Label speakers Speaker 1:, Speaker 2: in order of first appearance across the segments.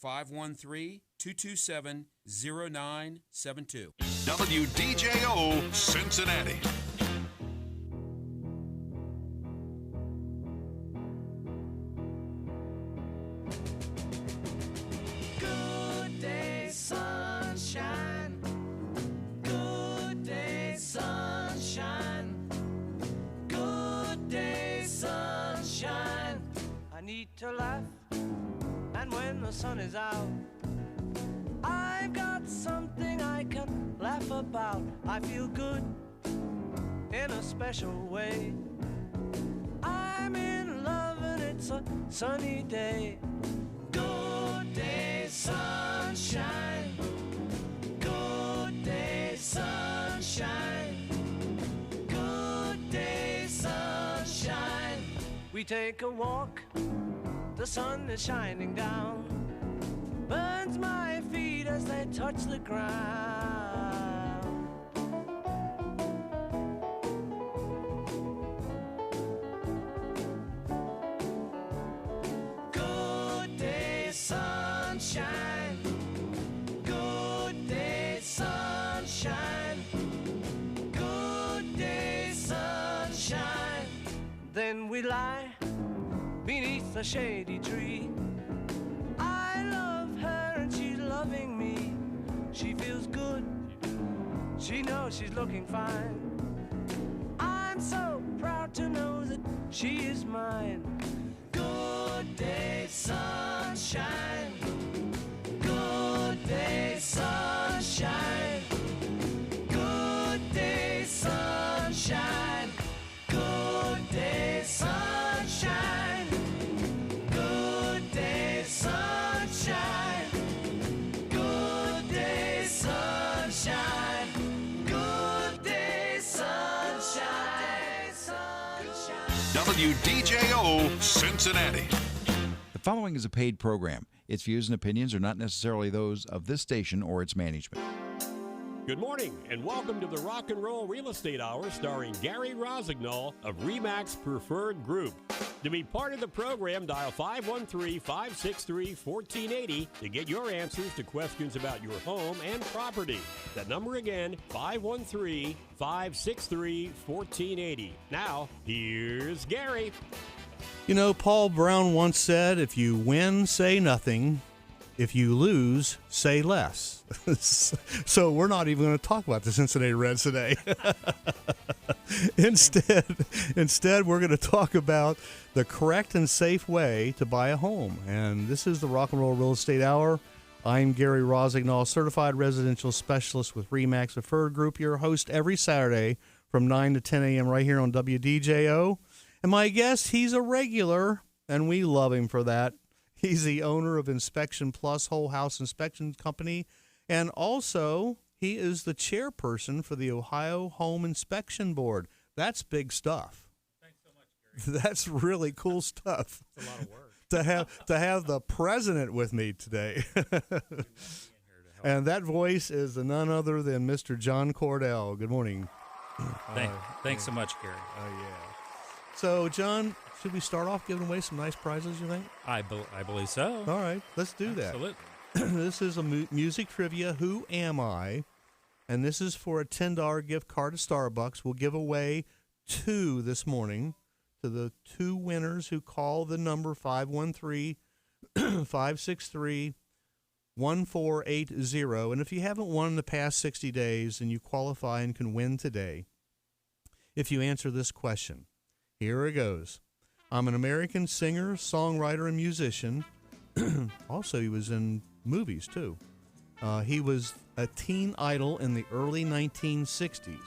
Speaker 1: That's 513-227-0972.
Speaker 2: WDJO Cincinnati.
Speaker 3: Good day, sunshine. Good day, sunshine. Good day, sunshine. I need to laugh, and when the sun is out, I've got something I can laugh about. I feel good in a special way. I'm in love and it's a sunny day. Good day, sunshine. Good day, sunshine. Good day, sunshine. We take a walk, the sun is shining down, burns my feet as they touch the ground. Good day, sunshine. Good day, sunshine. Good day, sunshine. Then we lie beneath a shady tree. I love her and she's loving me. She feels good, she knows she's looking fine. I'm so proud to know that she is mine. Good day, sunshine. Good day, sunshine. Good day, sunshine. Good day, sunshine. Good day, sunshine. Good day, sunshine. Good day, sunshine.
Speaker 2: WDJO Cincinnati.
Speaker 4: The following is a paid program. Its views and opinions are not necessarily those of this station or its management.
Speaker 5: Good morning, and welcome to the Rock and Roll Real Estate Hour starring Gary Rossignol of RE/MAX Preferred Group. To be part of the program, dial 513-563-1480 to get your answers to questions about your home and property. That number again, 513-563-1480. Now, here's Gary.
Speaker 6: You know, Paul Brown once said, if you win, say nothing. If you lose, say less. So we're not even going to talk about the Cincinnati Reds today. Instead, we're going to talk about the correct and safe way to buy a home. And this is the Rock and Roll Real Estate Hour. I'm Gary Rossignol, certified residential specialist with RE/MAX Preferred Group, your host every Saturday from 9 to 10 a.m. right here on WDJO. And my guest, he's a regular, and we love him for that. He's the owner of Inspection Plus Whole House Inspection Company, and also he is the chairperson for the Ohio Home Inspection Board. That's big stuff.
Speaker 7: Thanks so much, Gary.
Speaker 6: That's really cool stuff.
Speaker 7: It's a lot of work.
Speaker 6: to have the president with me today. And that voice is none other than Mr. John Cordell. Good morning.
Speaker 7: Thanks so much, Gary.
Speaker 6: Oh, yeah. So, John, should we start off giving away some nice prizes, you think?
Speaker 7: I believe so.
Speaker 6: All right, let's do that.
Speaker 7: Absolutely.
Speaker 6: This is a music trivia, Who Am I? And this is for a $10 gift card to Starbucks. We'll give away 2 this morning to the 2 winners who call the number 513-563-1480. And if you haven't won in the past 60 days, then you qualify and can win today if you answer this question. Here it goes. I'm an American singer, songwriter, and musician. Also, he was in movies, too. He was a teen idol in the early 1960s.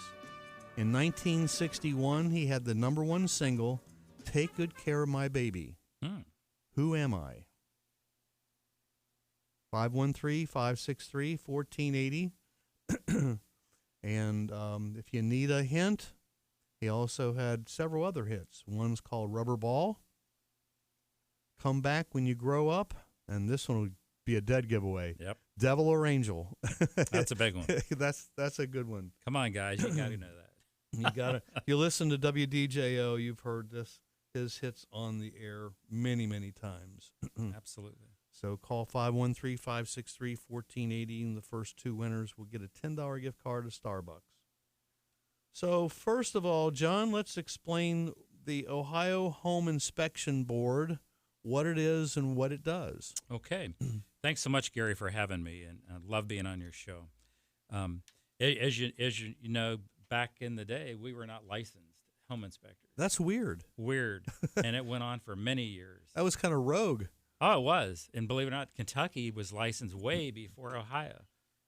Speaker 6: In 1961, he had the #1 single, Take Good Care of My Baby. Who am I? 513-563-1480. And if you need a hint, he also had several other hits. One's called Rubber Ball, Come Back When You Grow Up, and this one would be a dead giveaway.
Speaker 7: Yep.
Speaker 6: Devil or Angel.
Speaker 7: That's a big one.
Speaker 6: That's a good one.
Speaker 7: Come on, guys. You got to know that.
Speaker 6: You got to. You listen to WDJO, you've heard his hits on the air many, many times.
Speaker 7: Absolutely.
Speaker 6: So call 513-563-1480, and the first two winners will get a $10 gift card to Starbucks. So first of all, John, let's explain the Ohio Home Inspection Board, what it is and what it does.
Speaker 7: Okay. Thanks so much, Gary, for having me, and I love being on your show. As you know, back in the day, we were not licensed home inspectors.
Speaker 6: That's weird.
Speaker 7: Weird. And it went on for many years.
Speaker 6: That was kind of rogue.
Speaker 7: Oh, it was. And believe it or not, Kentucky was licensed way before Ohio.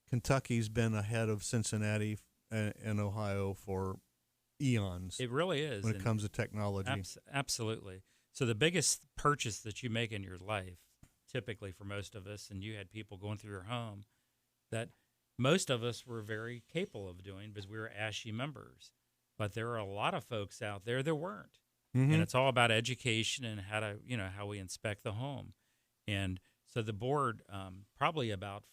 Speaker 6: Kentucky's been ahead of Cincinnati and Ohio for eons.
Speaker 7: It really is.
Speaker 6: When it comes to technology.
Speaker 7: Absolutely. So the biggest purchase that you make in your life, typically for most of us, and you had people going through your home, that most of us were very capable of doing because we were ASHI members. But there are a lot of folks out there that weren't.
Speaker 6: Mm-hmm.
Speaker 7: And it's all about education and how we inspect the home. And so the board, probably about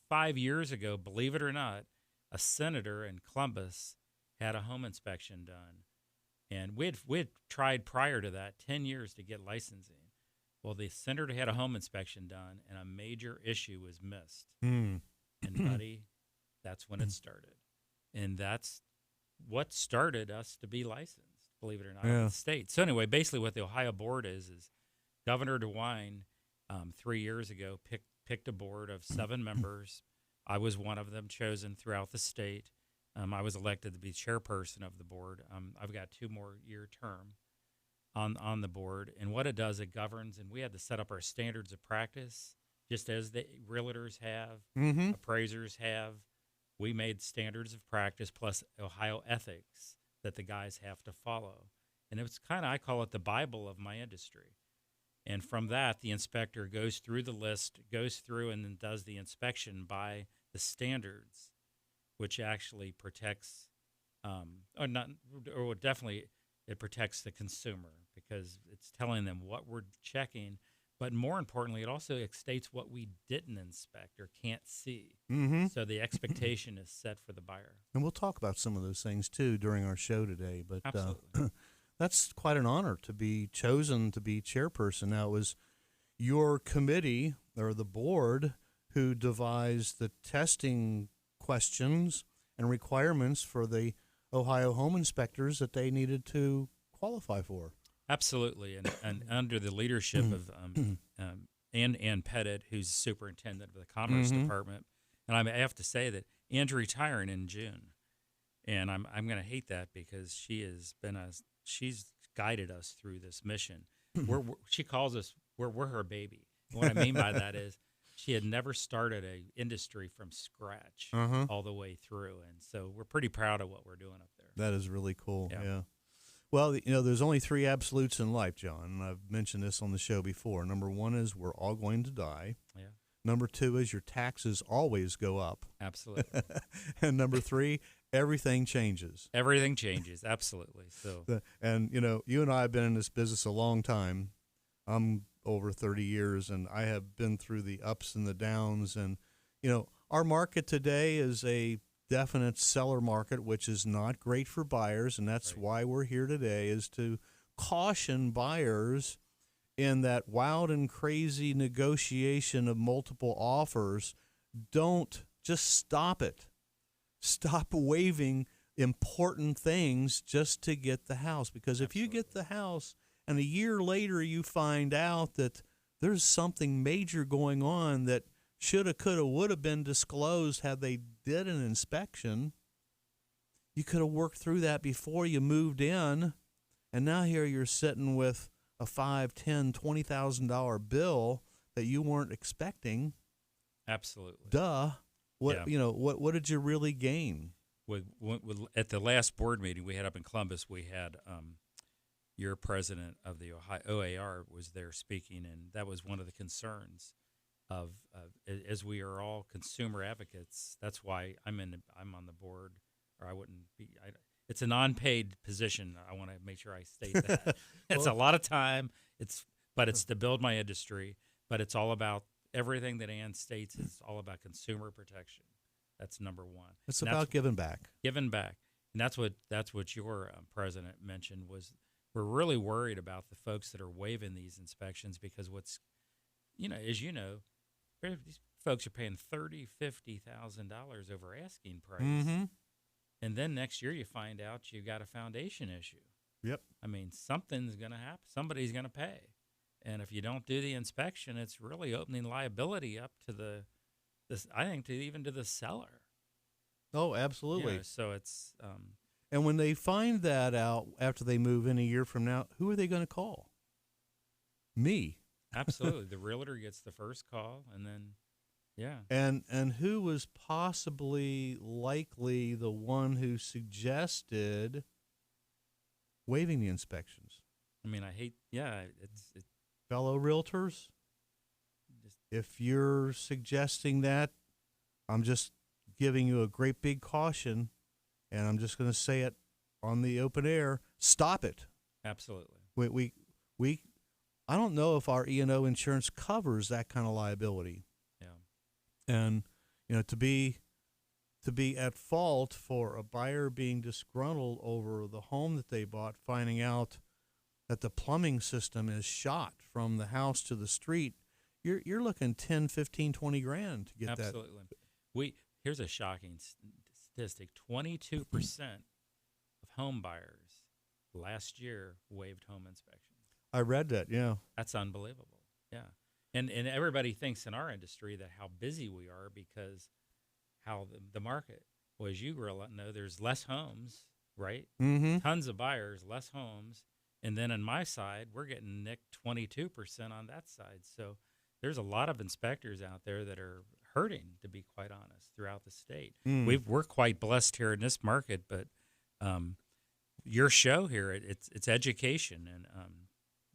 Speaker 7: 5 years ago, believe it or not, a senator in Columbus had a home inspection done. And we'd tried prior to that 10 years to get licensing. Well, the senator had a home inspection done, and a major issue was missed.
Speaker 6: Mm.
Speaker 7: And, buddy, that's when it started. And that's what started us to be licensed, believe it or not, in the state. So anyway, basically what the Ohio board is Governor DeWine 3 years ago picked a board of 7 members. I was one of them chosen throughout the state. I was elected to be chairperson of the board. I've got 2 more year term on the board. And what it does, it governs, and we had to set up our standards of practice, just as the realtors have, appraisers have. We made standards of practice plus Ohio ethics that the guys have to follow. And it's kind of, I call it the Bible of my industry. And from that, the inspector goes through the list, goes through and then does the inspection by the standards, which actually protects, definitely it protects the consumer because it's telling them what we're checking. But more importantly, it also states what we didn't inspect or can't see.
Speaker 6: Mm-hmm.
Speaker 7: So the expectation is set for the buyer.
Speaker 6: And we'll talk about some of those things, too, during our show today. But
Speaker 7: Absolutely.
Speaker 6: That's quite an honor to be chosen to be chairperson. Now, it was your committee or the board who devised the testing questions and requirements for the Ohio home inspectors that they needed to qualify for.
Speaker 7: Absolutely, and under the leadership of Ann Pettit, who's superintendent of the Commerce Department, and I have to say that Ann's retiring in June, and I'm going to hate that because she's guided us through this mission. She calls us we're her baby. And what I mean by that is she had never started a industry from scratch all the way through, and so we're pretty proud of what we're doing up there.
Speaker 6: That is really cool.
Speaker 7: Yeah.
Speaker 6: Well, there's only 3 absolutes in life, John, and I've mentioned this on the show before. Number 1 is we're all going to die.
Speaker 7: Yeah.
Speaker 6: Number 2 is your taxes always go up.
Speaker 7: Absolutely.
Speaker 6: And number 3, everything changes.
Speaker 7: Everything changes, absolutely. So,
Speaker 6: and you and I have been in this business a long time. I'm over 30 years, and I have been through the ups and the downs. And our market today is a definite seller market, which is not great for buyers, and that's why we're here today, is to caution buyers in that wild and crazy negotiation of multiple offers. Don't just stop it. Stop waiving important things just to get the house, because if you get the house and a year later you find out that there's something major going on that shoulda, coulda, woulda been disclosed had they did an inspection, you could have worked through that before you moved in, and now here you're sitting with a $5,000, $10,000, $20,000 bill that you weren't expecting.
Speaker 7: absolutely.
Speaker 6: Duh. What did you really gain?
Speaker 7: At the last board meeting we had up in Columbus, we had your president of the Ohio OAR was there speaking, and that was one of the concerns of as we are all consumer advocates. That's why I'm on the board, or I wouldn't be. It's a non-paid position. I want to make sure I state that. It's a lot of time. It's to build my industry, but it's all about everything that Ann states is all about consumer protection. That's number 1.
Speaker 6: It's about giving back.
Speaker 7: Giving back, and that's what your president mentioned was we're really worried about the folks that are waiving these inspections because as you know, these folks are paying $30,000-$50,000 over asking price, and then next year you find out you got a foundation issue.
Speaker 6: Yep.
Speaker 7: I mean, something's going to happen. Somebody's going to pay, and if you don't do the inspection, it's really opening liability up to I think even to the seller.
Speaker 6: Oh, absolutely.
Speaker 7: So it's.
Speaker 6: And when they find that out after they move in a year from now, who are they going to call? Me.
Speaker 7: Absolutely. The realtor gets the first call, and then, yeah.
Speaker 6: And who was possibly likely the one who suggested waiving the inspections?
Speaker 7: I mean, it's
Speaker 6: Fellow realtors? If you're suggesting that, I'm just giving you a great big caution, and I'm just going to say it on the open air. Stop it.
Speaker 7: Absolutely.
Speaker 6: We I don't know if our E&O insurance covers that kind of liability.
Speaker 7: Yeah.
Speaker 6: And to be at fault for a buyer being disgruntled over the home that they bought, finding out that the plumbing system is shot from the house to the street, you're looking 10, 15, 20 grand to get that.
Speaker 7: Absolutely. Here's a shocking statistic. 22% of home buyers last year waived home inspections.
Speaker 6: I read that, yeah.
Speaker 7: That's unbelievable. Yeah. And everybody thinks in our industry that how busy we are because how the market, well, as you know, there's less homes, right?
Speaker 6: Mm-hmm.
Speaker 7: Tons of buyers, less homes. And then on my side, we're getting nicked 22% on that side. So there's a lot of inspectors out there that are hurting, to be quite honest, throughout the state. We're quite blessed here in this market, but your show here, it's education, and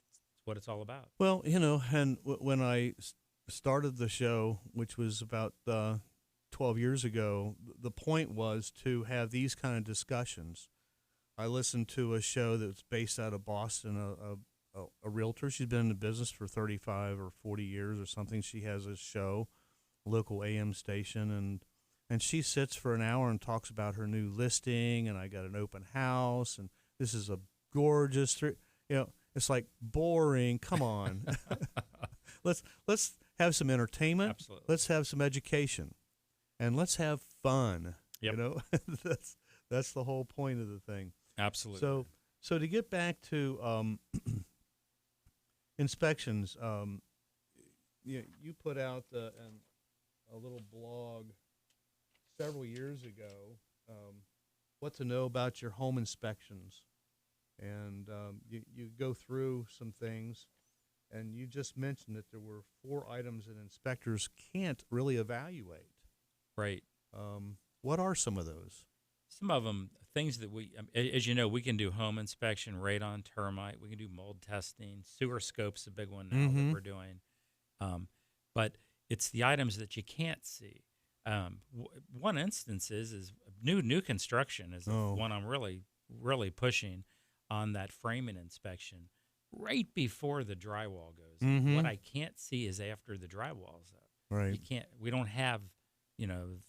Speaker 7: it's what it's all about.
Speaker 6: Well, and when I started the show, which was about 12 years ago, the point was to have these kind of discussions. I listened to a show that was based out of Boston, a realtor. She's been in the business for 35 or 40 years or something. She has a show, local AM station, and she sits for an hour and talks about her new listing, and I got an open house, and this is a gorgeous, it's like boring. Come on. Let's have some entertainment.
Speaker 7: Absolutely.
Speaker 6: Let's have some education, and let's have fun.
Speaker 7: Yep.
Speaker 6: That's the whole point of the thing.
Speaker 7: Absolutely.
Speaker 6: So to get back to inspections, you put out a little blog several years ago, what to know about your home inspections, and you go through some things, and you just mentioned that there were 4 items that inspectors can't really evaluate.
Speaker 7: Right.
Speaker 6: What are some of those?
Speaker 7: Some of them, things that as you know, we can do home inspection, radon, termite. We can do mold testing. Sewer scope's a big one now that we're doing. But it's the items that you can't see. One instance is new construction is one I'm really, really pushing on that framing inspection right before the drywall goes. What I can't see is after the drywall's up.
Speaker 6: Right.
Speaker 7: We don't have,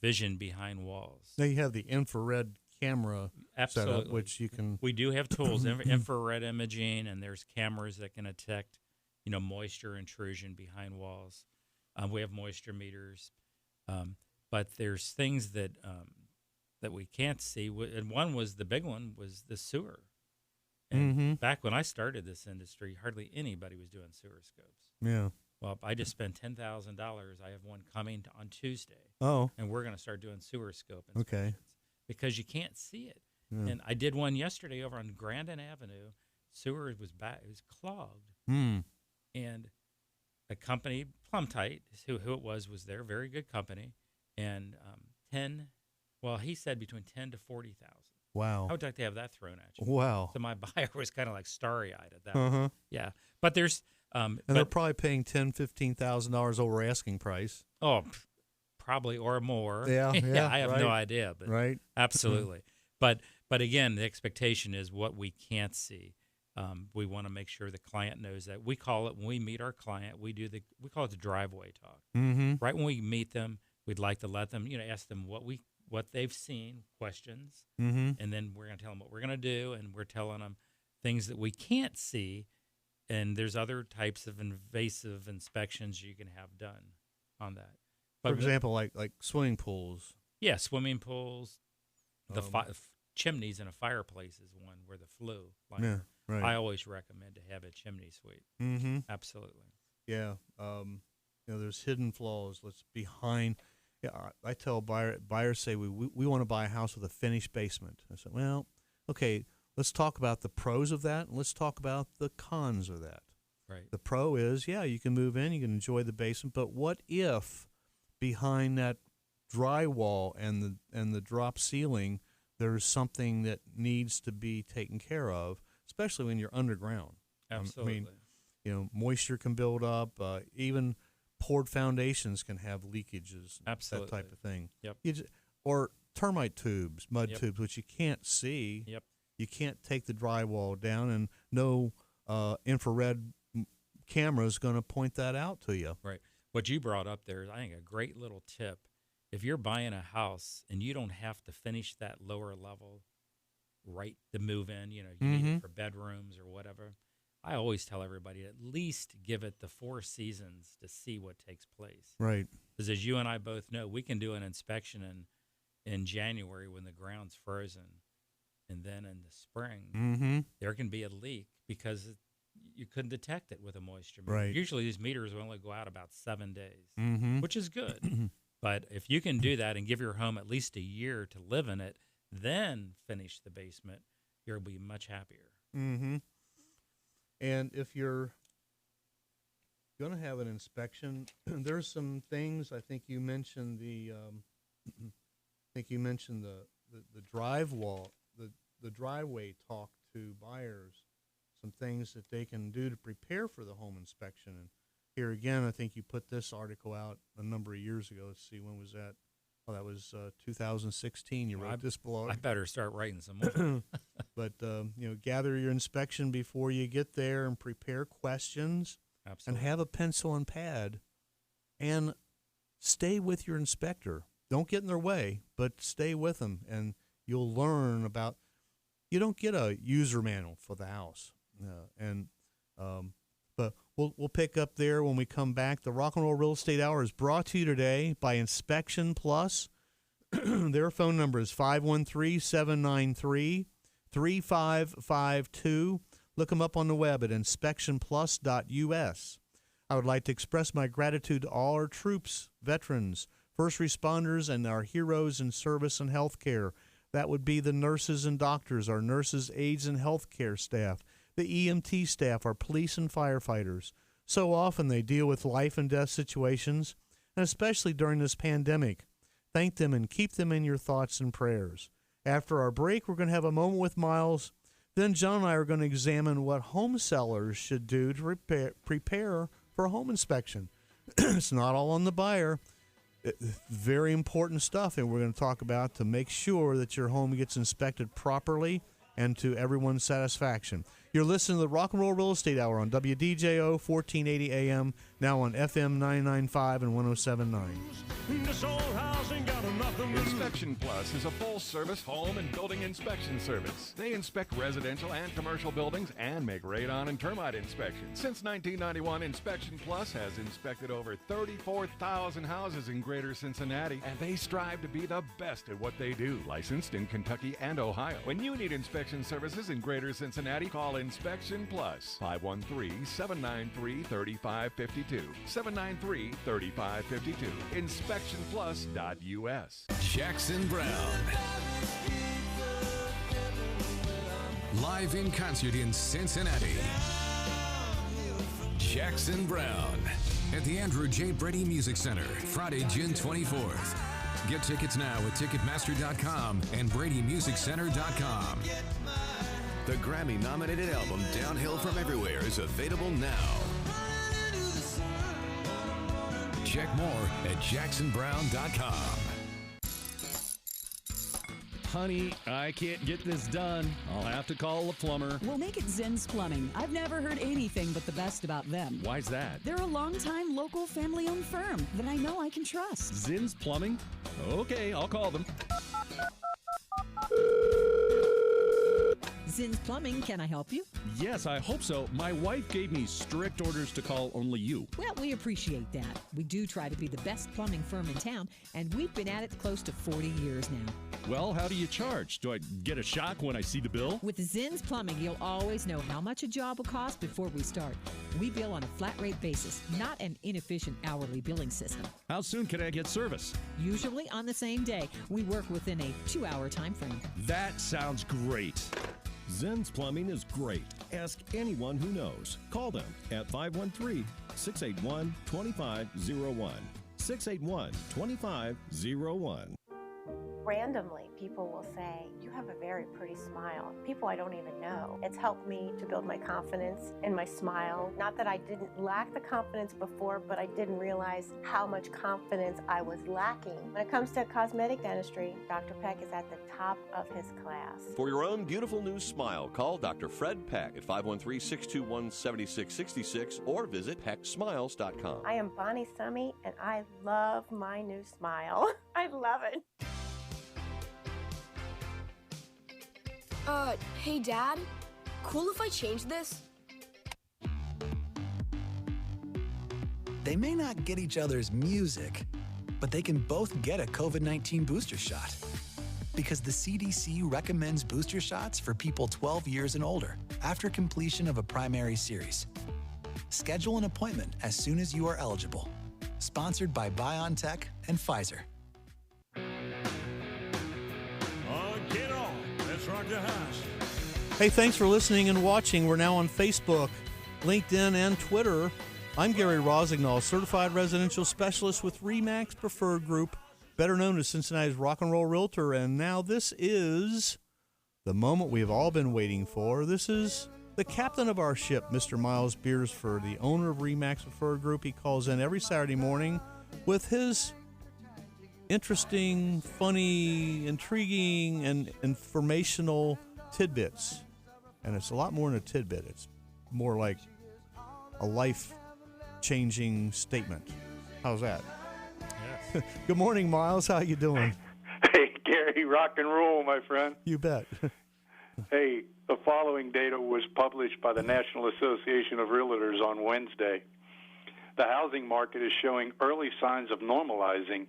Speaker 7: vision behind walls.
Speaker 6: Now you have the infrared camera setup, which you can.
Speaker 7: We do have tools, infrared imaging, and there's cameras that can detect, moisture intrusion behind walls. We have moisture meters, but there's things that we can't see. And the big one was the sewer. And back when I started this industry, hardly anybody was doing sewer scopes.
Speaker 6: Yeah.
Speaker 7: Well, I just spent $10,000. I have one coming on Tuesday.
Speaker 6: Oh.
Speaker 7: And we're going to start doing sewer scope
Speaker 6: inspections. Okay.
Speaker 7: Because you can't see it.
Speaker 6: Yeah.
Speaker 7: And I did one yesterday over on Grandin Avenue. Sewer was it was clogged. And a company, Plumtight, who it was there, very good company, and he said between 10 to 40,000.
Speaker 6: Wow.
Speaker 7: I would like to have that thrown at you.
Speaker 6: Wow.
Speaker 7: So my buyer was kind of like starry-eyed at that. Yeah. But there's
Speaker 6: and they're probably paying $10,000, $15,000 over asking price.
Speaker 7: Oh, probably or more.
Speaker 6: Yeah, yeah.
Speaker 7: I have no idea, but
Speaker 6: right.
Speaker 7: Absolutely. But again, the expectation is what we can't see. We want to make sure the client knows that. We call it when we meet our client. We call it the driveway talk. Right when we meet them, we'd like to let them, ask them what they've seen, questions, and then we're going to tell them what we're going to do, and we're telling them things that we can't see And there's other types of invasive inspections you can have done on that.
Speaker 6: For example, like swimming pools.
Speaker 7: Yeah, swimming pools, the chimneys in a fireplace is one where the flue liner.
Speaker 6: Yeah, right.
Speaker 7: I always recommend to have a chimney sweep.
Speaker 6: Mm-hmm.
Speaker 7: Absolutely.
Speaker 6: Yeah. There's hidden flaws. Let's behind. Yeah, I tell buyers say we want to buy a house with a finished basement. I said, well, okay, let's talk about the pros of that, and let's talk about the cons of that.
Speaker 7: Right.
Speaker 6: The pro is, yeah, you can move in, you can enjoy the basement, but what if behind that drywall and the drop ceiling there's something that needs to be taken care of, especially when you're underground?
Speaker 7: Absolutely.
Speaker 6: I mean, moisture can build up. Even poured foundations can have leakages.
Speaker 7: Absolutely.
Speaker 6: That type of thing.
Speaker 7: Yep.
Speaker 6: Or termite tubes, mud tubes, which you can't see.
Speaker 7: Yep.
Speaker 6: You can't take the drywall down, and no infrared camera is going to point that out to you.
Speaker 7: Right. What you brought up there is, I think, a great little tip. If you're buying a house and you don't have to finish that lower level right to move in, you need it for bedrooms or whatever, I always tell everybody at least give it the 4 seasons to see what takes place.
Speaker 6: Right.
Speaker 7: Because as you and I both know, we can do an inspection in January when the ground's frozen, and then in the spring there can be a leak because you couldn't detect it with a moisture meter.
Speaker 6: Right.
Speaker 7: Usually these meters only go out about 7 days, which is good. But if you can do that and give your home at least a year to live in it, then finish the basement, you'll be much happier.
Speaker 6: Mm-hmm. And if you're going to have an inspection, there's some things. I think you mentioned the the driveway talk to buyers. Some things that they can do to prepare for the home inspection. And here again, I think you put this article out a number of years ago. Let's see, when was that? Oh, that was 2016. You wrote this blog.
Speaker 7: I better start writing some more.
Speaker 6: But gather your inspection before you get there and prepare questions.
Speaker 7: Absolutely.
Speaker 6: And have a pencil and pad, and stay with your inspector. Don't get in their way, but stay with them, and you'll learn about. You don't get a user manual for the house, but we'll pick up there when we come back. The Rock and Roll Real Estate Hour is brought to you today by Inspection Plus. Their phone number is 513-793-3552. Look them up on the web at inspectionplus.us. I would like to express my gratitude to all our troops, veterans, first responders, and our heroes in service and health care. That would be the nurses and doctors, our nurses, aides, and health care staff, the EMT staff, our police and firefighters. So often they deal with life and death situations, and especially during this pandemic. Thank them and keep them in your thoughts and prayers. After our break, we're going to have a moment with Miles. Then John and I are going to examine what home sellers should do to prepare for a home inspection. It's not all on the buyer. Very important stuff, and we're going to talk about to make sure that your home gets inspected properly and to everyone's satisfaction. You're listening to the Rock and Roll Real Estate Hour on WDJO 1480 AM, now on FM 995 and 107.9.
Speaker 3: This old house ain't got nothing to lose.
Speaker 2: Inspection Plus is a full-service home and building inspection service. They inspect residential and commercial buildings and make radon and termite inspections. Since 1991, Inspection Plus has inspected over 34,000 houses in Greater Cincinnati, and they strive to be the best at what they do. Licensed in Kentucky and Ohio. When you need inspection services in Greater Cincinnati, call Inspection Plus, 513-793-3552. 793-3552. InspectionPlus.us.
Speaker 8: Jackson Brown. Live in concert in Cincinnati. Jackson Brown at the Andrew J. Brady Music Center, Friday, June 24th. Get tickets now at Ticketmaster.com and BradyMusicCenter.com. The Grammy-nominated album Downhill From Everywhere is available now. Check more at JacksonBrown.com.
Speaker 9: Honey, I can't get this done. I'll have to call a plumber.
Speaker 10: We'll make it Zinn's Plumbing. I've never heard anything but the best about them.
Speaker 9: Why's that?
Speaker 10: They're a long-time local family-owned firm that I know I can trust.
Speaker 9: Zinn's Plumbing? Okay, I'll call them.
Speaker 10: Zinn's Plumbing, can I help you?
Speaker 9: Yes, I hope so. My wife gave me strict orders to call only you.
Speaker 10: Well, we appreciate that. We do try to be the best plumbing firm in town, and we've been at it close to 40 years now.
Speaker 9: Well, how do you charge? Do I get a shock when I see the bill?
Speaker 10: With Zinn's Plumbing, you'll always know how much a job will cost before we start. We bill on a flat rate basis, not an inefficient hourly billing system.
Speaker 9: How soon can I get service?
Speaker 10: Usually on the same day. We work within a 2-hour time frame.
Speaker 9: That sounds great.
Speaker 3: Zinn's Plumbing is great. Ask anyone who knows. Call them at 513-681-2501. 681-2501.
Speaker 11: Randomly, people will say, "You have a very pretty smile." People I don't even know. It's helped me to build my confidence in my smile. Not that I didn't lack the confidence before, but I didn't realize how much confidence I was lacking. When it comes to cosmetic dentistry, Dr. Peck is at the top of his class.
Speaker 12: For your own beautiful new smile, call Dr. Fred Peck at 513-621-7666 or visit pecksmiles.com.
Speaker 11: I am Bonnie Summy, and I love my new smile. I love it.
Speaker 13: Hey Dad, cool if I change this?
Speaker 14: They may not get each other's music, but they can both get a COVID-19 booster shot. Because the CDC recommends booster shots for people 12 years and older after completion of a primary series. Schedule an appointment as soon as you are eligible. Sponsored by BioNTech and Pfizer.
Speaker 3: Get on. Let's rock the house.
Speaker 6: Hey, thanks for listening and watching. We're now on Facebook, LinkedIn, and Twitter. I'm Gary Rossignol, Certified Residential Specialist with RE/MAX Preferred Group, better known as Cincinnati's Rock and Roll Realtor. And now this is the moment we've all been waiting for. This is the captain of our ship, Mr. Miles Beersford, the owner of RE/MAX Preferred Group. He calls in every Saturday morning with his interesting, funny, intriguing, and informational tidbits. And it's a lot more than a tidbit. It's more like a life-changing statement. How's that? Yes. Good morning, Miles. How you doing?
Speaker 15: Hey, Gary, rock and roll, my friend.
Speaker 6: You bet.
Speaker 15: Hey, the following data was published by the National Association of Realtors on Wednesday. The housing market is showing early signs of normalizing.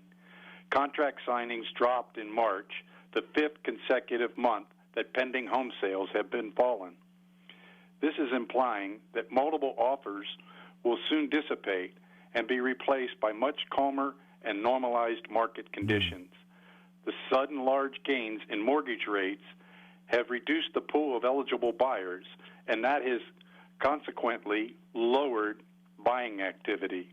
Speaker 15: Contract signings dropped in March, the 5th consecutive month that pending home sales have been falling. This is implying that multiple offers will soon dissipate and be replaced by much calmer and normalized market conditions. The sudden large gains in mortgage rates have reduced the pool of eligible buyers, and that has consequently lowered buying activity.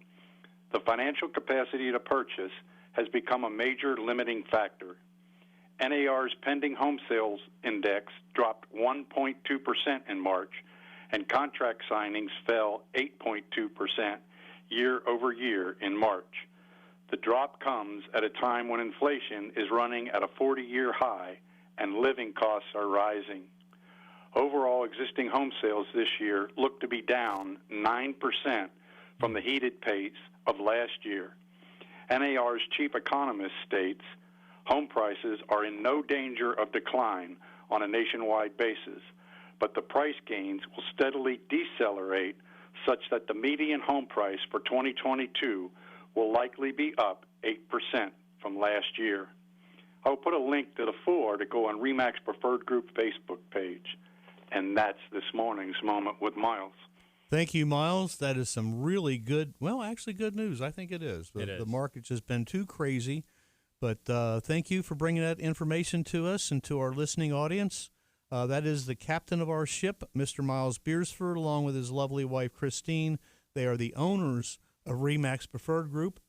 Speaker 15: The financial capacity to purchase has become a major limiting factor. NAR's pending home sales index dropped 1.2% in March, and contract signings fell 8.2% year over year in March. The drop comes at a time when inflation is running at a 40-year high and living costs are rising. Overall, existing home sales this year look to be down 9% from the heated pace of last year. NAR's chief economist states home prices are in no danger of decline on a nationwide basis, but the price gains will steadily decelerate such that the median home price for 2022 will likely be up 8% from last year. I'll put a link to the full article on RE/MAX Preferred Group Facebook page. And that's this morning's Moment with Miles.
Speaker 6: Thank you, Miles. That is some really good, well, actually good news. I think it is. The market's just been too crazy. But thank you for bringing that information to us and to our listening audience. That is the captain of our ship, Mr. Miles Beersford, along with his lovely wife, Christine. They are the owners of RE/MAX Preferred Group,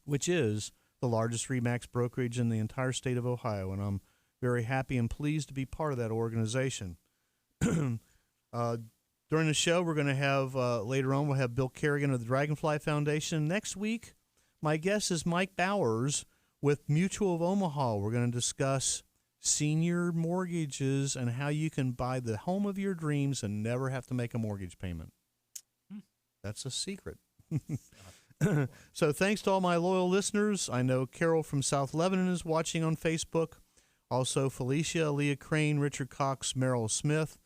Speaker 6: which is the largest RE/MAX brokerage in the entire state of Ohio. And I'm very happy and pleased to be part of that organization. During the show, we're going to have, later on, we'll have Bill Kerrigan of the Dragonfly Foundation. Next week, my guest is Mike Bowers with Mutual of Omaha. We're going to discuss senior mortgages and how you can buy the home of your dreams and never have to make a mortgage payment. That's a secret. So thanks to all my loyal listeners. I know Carol from South Lebanon is watching on Facebook. Also, Felicia, Leah Crane, Richard Cox, Merrill Smith,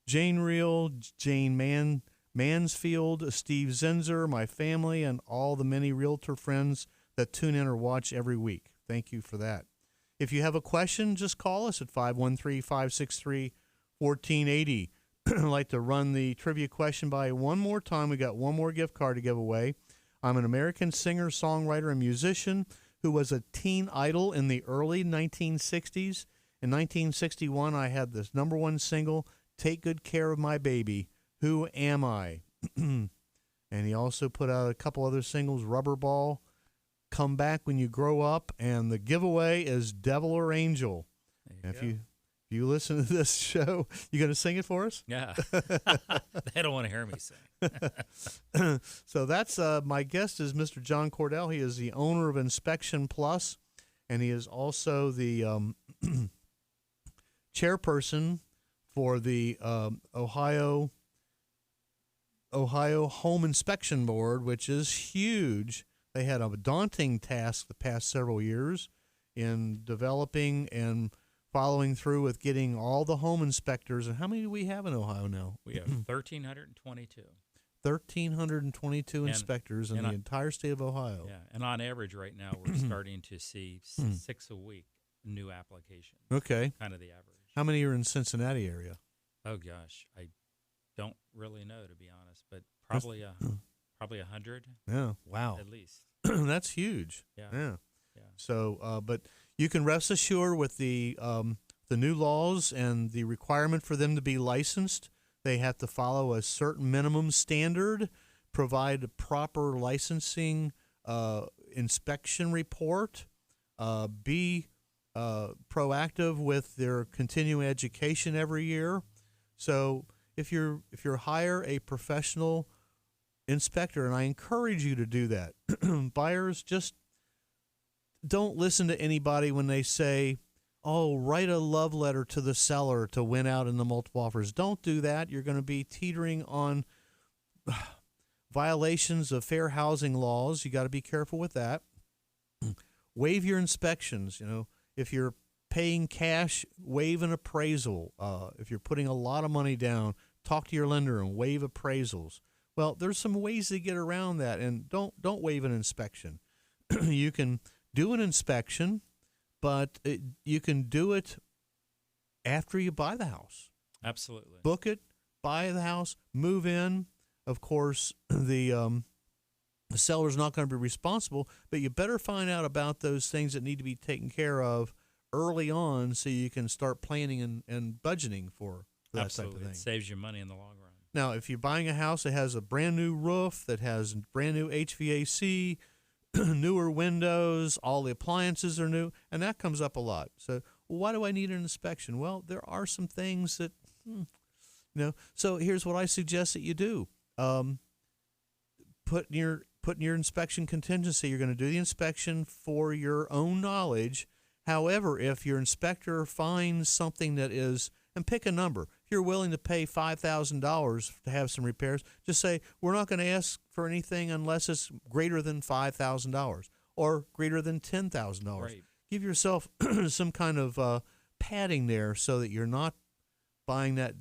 Speaker 6: Jane Reel, Jane Mansfield, Steve Zinzer, my family, and all the many realtor friends that tune in or watch every week. Thank you for that. If you have a question, just call us at 513-563-1480. I'd like to run the trivia question by one more time. We got one more gift card to give away. I'm an American singer, songwriter, and musician who was a teen idol in the early 1960s. In 1961, I had this number one single, Take Good Care of My Baby. Who Am I? And he also put out a couple other singles, Rubber Ball, Come Back When You Grow Up, and the giveaway is Devil or Angel. If you listen to this show, you going to sing it for us?
Speaker 7: Yeah. They don't want to hear me sing.
Speaker 6: So that's my guest is Mr. John Cordell. He is the owner of Inspection Plus, and he is also the chairperson for the Ohio Home Inspection Board, which is huge. They had a daunting task the past several years in developing and following through with getting all the home inspectors. And how many do we have in Ohio now?
Speaker 7: We have 1,322.
Speaker 6: 1,322 inspectors in the entire state of Ohio.
Speaker 7: Yeah, and on average right now we're starting to see 6 a week new applications.
Speaker 6: Okay.
Speaker 7: Kind of the average.
Speaker 6: How many are in Cincinnati area?
Speaker 7: Oh gosh, I don't really know, to be honest, but probably 100.
Speaker 6: Yeah, wow.
Speaker 7: At least.
Speaker 6: That's huge.
Speaker 7: Yeah.
Speaker 6: So, but you can rest assured with the new laws and the requirement for them to be licensed, they have to follow a certain minimum standard, provide a proper licensing inspection report, be proactive with their continuing education every year. So if you hire a professional inspector, and I encourage you to do that, buyers, just don't listen to anybody when they say, oh, write a love letter to the seller to win out in the multiple offers. Don't do that. You're going to be teetering on violations of fair housing laws. You got to be careful with that. Waive your inspections. If you're paying cash, waive an appraisal. If you're putting a lot of money down, talk to your lender and waive appraisals. Well, there's some ways to get around that, and don't waive an inspection. You can do an inspection, but you can do it after you buy the house.
Speaker 7: Absolutely.
Speaker 6: Book it, buy the house, move in. Of course, the seller's not going to be responsible, but you better find out about those things that need to be taken care of early on so you can start planning and budgeting for that type of thing.
Speaker 7: It saves you money in the long run.
Speaker 6: Now, if you're buying a house that has a brand new roof, that has brand new HVAC, newer windows, all the appliances are new, and that comes up a lot. So, why do I need an inspection? Well, there are some things that, So here's what I suggest that you do: put in your inspection contingency. You're going to do the inspection for your own knowledge. However, if your inspector finds something that is, and pick a number. If you're willing to pay $5,000 to have some repairs, just say, we're not going to ask for anything unless it's greater than $5,000 or greater than $10,000.
Speaker 7: Right.
Speaker 6: Give yourself some kind of padding there so that you're not buying that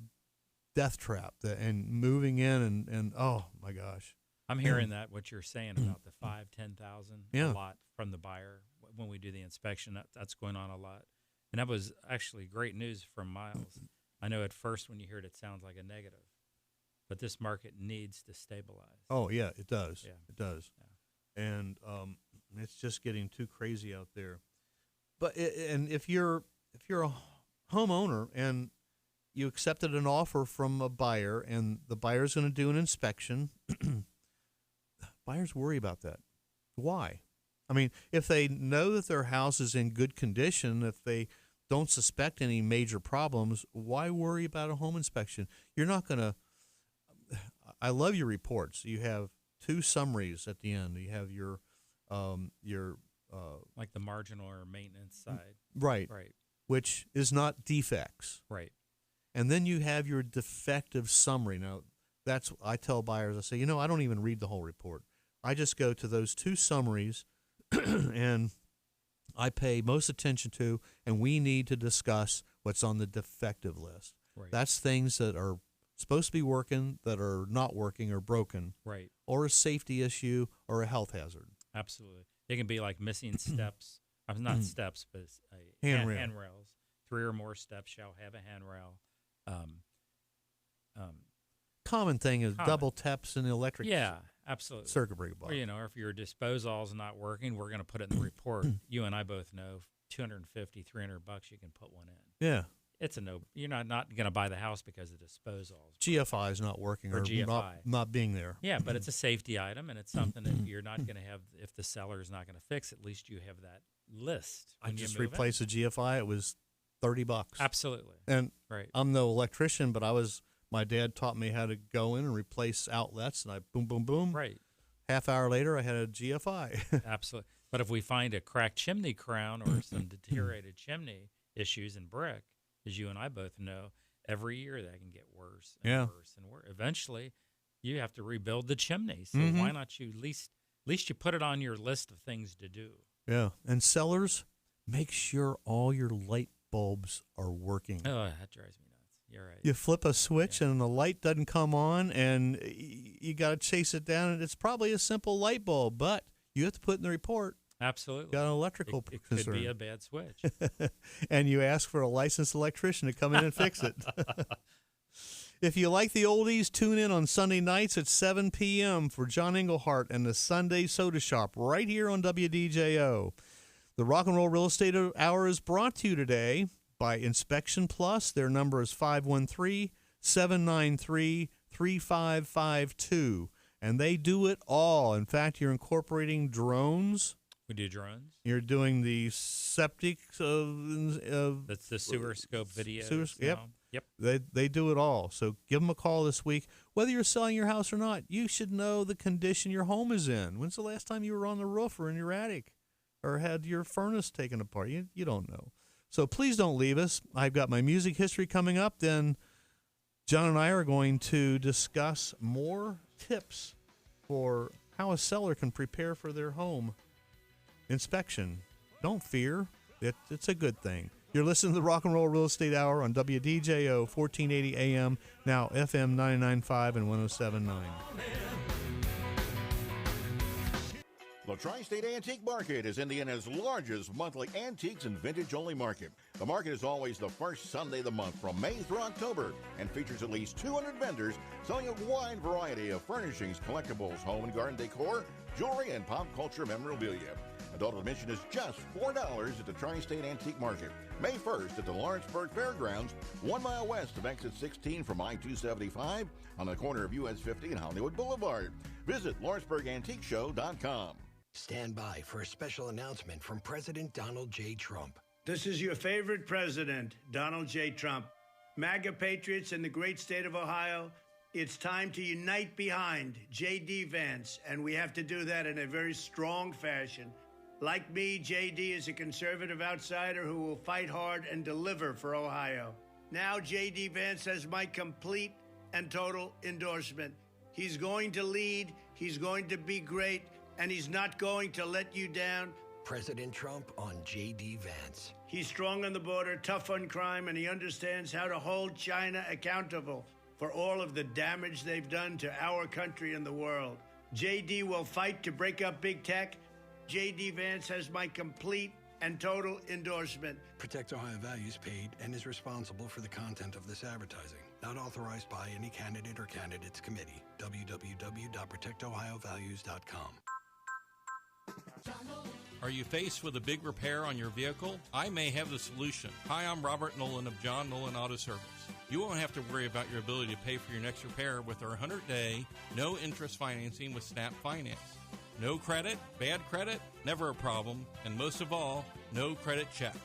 Speaker 6: death trap and moving in and oh, my gosh.
Speaker 7: I'm hearing that, what you're saying about the $5,000, $10,000, a lot from the buyer when we do the inspection. That's going on a lot. And that was actually great news from Miles. I know at first when you hear it, it sounds like a negative, but this market needs to stabilize.
Speaker 6: Oh, yeah, it does.
Speaker 7: Yeah.
Speaker 6: It does.
Speaker 7: Yeah.
Speaker 6: And it's just getting too crazy out there. But and if you're a homeowner and you accepted an offer from a buyer and the buyer's going to do an inspection, buyers worry about that. Why? I mean, if they know that their house is in good condition, if they don't suspect any major problems, why worry about a home inspection? You're not going to – I love your reports. You have two summaries at the end. You have your
Speaker 7: like the marginal or maintenance side.
Speaker 6: Right.
Speaker 7: Right.
Speaker 6: Which is not defects.
Speaker 7: Right.
Speaker 6: And then you have your defective summary. Now, that's I tell buyers, I say, I don't even read the whole report. I just go to those two summaries and I pay most attention to, and we need to discuss what's on the defective list.
Speaker 7: Right.
Speaker 6: That's things that are supposed to be working that are not working or broken,
Speaker 7: Right.
Speaker 6: or a safety issue or a health hazard.
Speaker 7: Absolutely. They can be like missing steps. Not steps, but
Speaker 6: Handrails.
Speaker 7: 3 or more steps shall have a handrail.
Speaker 6: Common thing is double taps in the electric
Speaker 7: absolutely.
Speaker 6: circuit breaker box.
Speaker 7: Or, or if your disposal's not working, we're going to put it in the report. You and I both know $250, $300 you can put one in.
Speaker 6: Yeah.
Speaker 7: It's a no. You're not going to buy the house because the disposal's
Speaker 6: GFI is not working or
Speaker 7: GFI.
Speaker 6: not being there.
Speaker 7: Yeah, but it's a safety item, and it's something that you're not going to have if the seller is not going to fix. At least you have that list.
Speaker 6: I just replaced a GFI. It was $30.
Speaker 7: Absolutely.
Speaker 6: And
Speaker 7: right.
Speaker 6: I'm no electrician, but my dad taught me how to go in and replace outlets, and I boom, boom, boom.
Speaker 7: Right.
Speaker 6: Half hour later, I had a GFI.
Speaker 7: Absolutely. But if we find a cracked chimney crown or some deteriorated chimney issues in brick, as you and I both know, every year that can get worse and worse and worse. Eventually, you have to rebuild the chimney. So why not you at least you put it on your list of things to do.
Speaker 6: Yeah. And sellers, make sure all your light bulbs are working.
Speaker 7: Oh, that drives me nuts. You're right.
Speaker 6: You flip a switch and the light doesn't come on, and you got to chase it down. And it's probably a simple light bulb, but you have to put in the report.
Speaker 7: Absolutely.
Speaker 6: Got an electrical
Speaker 7: it
Speaker 6: concern.
Speaker 7: Could be a bad switch.
Speaker 6: And you ask for a licensed electrician to come in and fix it. If you like the oldies, tune in on Sunday nights at 7 p.m. for John Englehart and the Sunday Soda Shop right here on WDJO. The Rock and Roll Real Estate Hour is brought to you today by Inspection Plus. Their number is 513-793-3552. And they do it all. In fact, you're incorporating drones.
Speaker 7: We do drones.
Speaker 6: You're doing the septic.
Speaker 7: That's the sewer scope video.
Speaker 6: Yep. They do it all. So give them a call this week. Whether you're selling your house or not, you should know the condition your home is in. When's the last time you were on the roof or in your attic or had your furnace taken apart? You don't know. So please don't leave us. I've got my music history coming up. Then John and I are going to discuss more tips for how a seller can prepare for their home inspection. Don't fear. It's a good thing. You're listening to the Rock and Roll Real Estate Hour on WDJO 1480 AM, now FM 99.5 and 107.9.
Speaker 16: The Tri-State Antique Market is Indiana's largest monthly antiques and vintage-only market. The market is always the first Sunday of the month from May through October and features at least 200 vendors selling a wide variety of furnishings, collectibles, home and garden decor, jewelry, and pop culture memorabilia. Adult admission is just $4 at the Tri-State Antique Market. May 1st at the Lawrenceburg Fairgrounds, 1 mile west of exit 16 from I-275 on the corner of US 50 and Hollywood Boulevard. Visit LawrenceburgAntiqueShow.com.
Speaker 17: Stand by for a special announcement from President Donald J. Trump.
Speaker 18: This is your favorite president, Donald J. Trump. MAGA patriots in the great state of Ohio, it's time to unite behind J.D. Vance, and we have to do that in a very strong fashion. Like me, J.D. is a conservative outsider who will fight hard and deliver for Ohio. Now J.D. Vance has my complete and total endorsement. He's going to lead, he's going to be great, and he's not going to let you down.
Speaker 17: President Trump on J.D. Vance.
Speaker 18: He's strong on the border, tough on crime, and he understands how to hold China accountable for all of the damage they've done to our country and the world. J.D. will fight to break up big tech. J.D. Vance has my complete and total endorsement.
Speaker 17: Protect Ohio Values paid and is responsible for the content of this advertising. Not authorized by any candidate or candidates committee. www.protectohiovalues.com.
Speaker 1: Are you faced with a big repair on your vehicle? I may have the solution. Hi, I'm Robert Nolan of John Nolan Auto Service. You won't have to worry about your ability to pay for your next repair with our 100-day, no-interest financing with Snap Finance. No credit, bad credit, never a problem, and most of all, no credit check.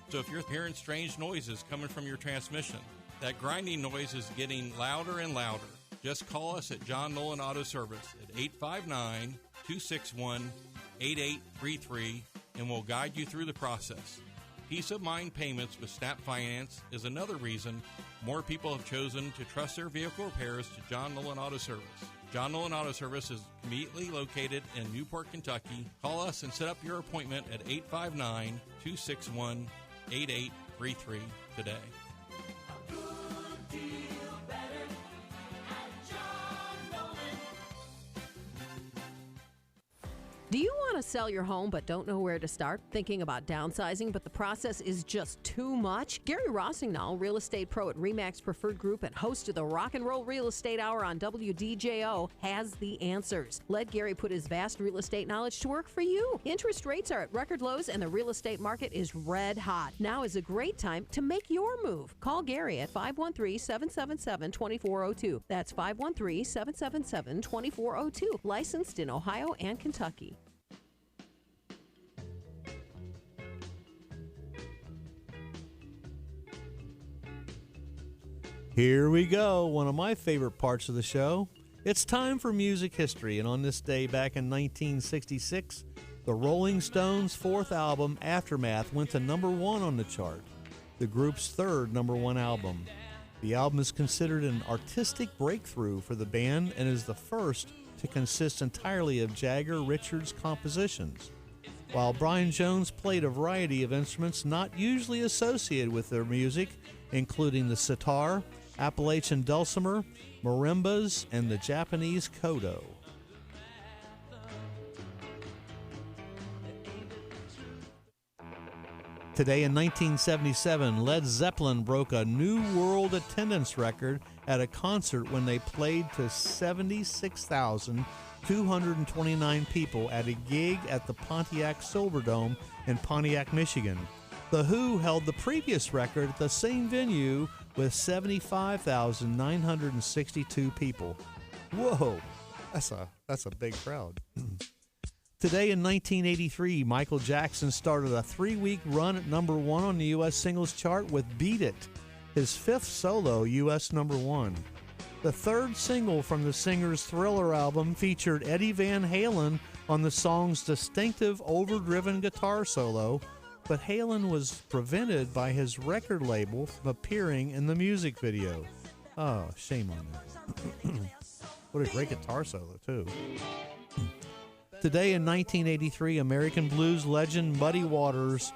Speaker 1: So if you're hearing strange noises coming from your transmission, that grinding noise is getting louder and louder, just call us at John Nolan Auto Service at 859-261-8833, and we'll guide you through the process. Peace of mind payments with Snap Finance is another reason more people have chosen to trust their vehicle repairs to John Nolan Auto Service. John Nolan Auto Service is conveniently located in Newport, Kentucky. Call us and set up your appointment at 859-261-8833 today.
Speaker 19: Do you want to sell your home but don't know where to start? Thinking about downsizing, but the process is just too much? Gary Rossignol, real estate pro at RE/MAX Preferred Group and host of the Rock and Roll Real Estate Hour on WDJO, has the answers. Let Gary put his vast real estate knowledge to work for you. Interest rates are at record lows and the real estate market is red hot. Now is a great time to make your move. Call Gary at 513-777-2402. That's 513-777-2402. Licensed in Ohio and Kentucky.
Speaker 6: Here we go, one of my favorite parts of the show. It's time for music history, and on this day back in 1966, the Rolling Stones' fourth album, Aftermath, went to number 1 on the chart, the group's third number 1 album. The album is considered an artistic breakthrough for the band and is the first to consist entirely of Jagger Richards compositions, while Brian Jones played a variety of instruments not usually associated with their music, including the sitar, Appalachian dulcimer, marimbas, and the Japanese koto. Today in 1977, Led Zeppelin broke a new world attendance record at a concert when they played to 76,229 people at a gig at the Pontiac Silverdome in Pontiac, Michigan. The Who held the previous record at the same venue with 75,962 people. Whoa, that's a big crowd. Today in 1983, Michael Jackson started a 3-week run at number 1 on the U.S. singles chart with Beat It, his 5th solo U.S. number 1. The third single from the singer's Thriller album featured Eddie Van Halen on the song's distinctive overdriven guitar solo, but Halen was prevented by his record label from appearing in the music video. Oh, shame on them. What a great guitar solo, too. Today in 1983, American blues legend Muddy Waters,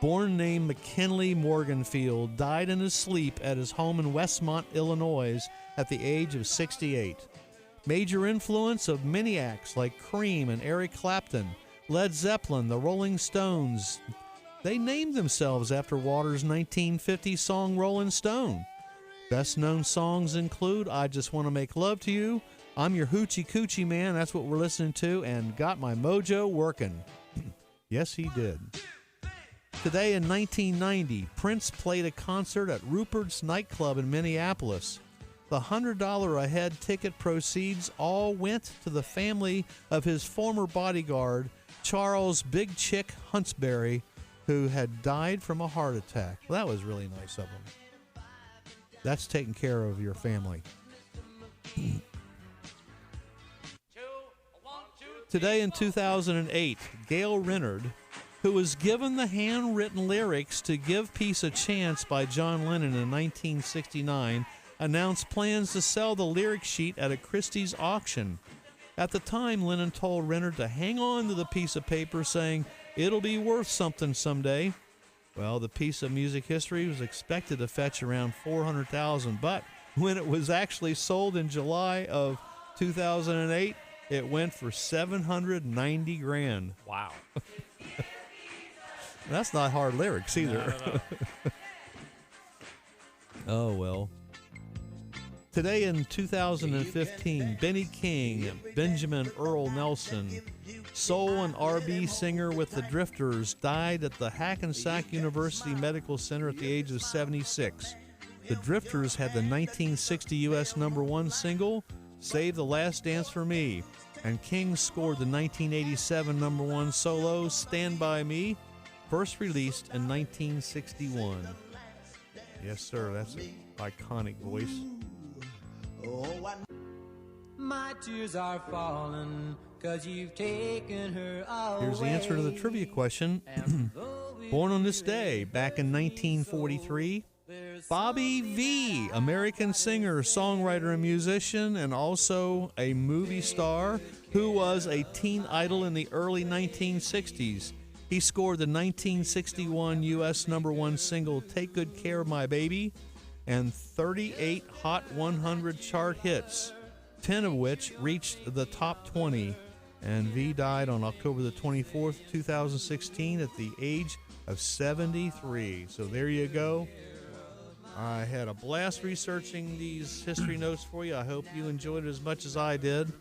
Speaker 6: born named McKinley Morganfield, died in his sleep at his home in Westmont, Illinois, at the age of 68. Major influence of many acts like Cream and Eric Clapton, Led Zeppelin, the Rolling Stones. They named themselves after Waters' 1950 song Rolling Stone. Best known songs include I Just Want to Make Love to You, I'm Your Hoochie Coochie Man, that's what we're listening to, and Got My Mojo Workin'. Yes, he did. Today in 1990, Prince played a concert at Rupert's nightclub in Minneapolis. The $100 a head ticket proceeds all went to the family of his former bodyguard, Charles Big Chick Huntsberry, who had died from a heart attack. Well, that was really nice of him. That's taking care of your family. Today in 2008, Gail Renard, who was given the handwritten lyrics to Give Peace a Chance by John Lennon in 1969, announced plans to sell the lyric sheet at a Christie's auction. At the time, Lennon told Renard to hang on to the piece of paper, saying, "It'll be worth something someday." Well, the piece of music history was expected to fetch around $400,000, but when it was actually sold in July of 2008, it went for $790,000.
Speaker 7: Wow.
Speaker 6: That's not hard lyrics either.
Speaker 7: No.
Speaker 6: Oh, well. Today in 2015, Benny King, Benjamin Earl Nelson, soul and R&B singer with the Drifters, died at the Hackensack University Medical Center at the age of 76. The Drifters had the 1960 U.S. #1 single, Save the Last Dance for Me, and King scored the 1987 #1 solo, Stand By Me, first released in 1961. Yes, sir, that's an iconic voice.
Speaker 20: My tears are falling 'cause you've taken her away.
Speaker 6: Here's the answer to the trivia question. Born on this day, back in 1943, Bobby V, American singer, songwriter, and musician, and also a movie star who was a teen idol in the early 1960s. He scored the 1961 U.S. #1 single Take Good Care of My Baby and 38 Hot 100 chart hits, 10 of which reached the top 20. And V died on October the 24th, 2016 at the age of 73. So there you go. I had a blast researching these history notes for you. I hope you enjoyed it as much as I did.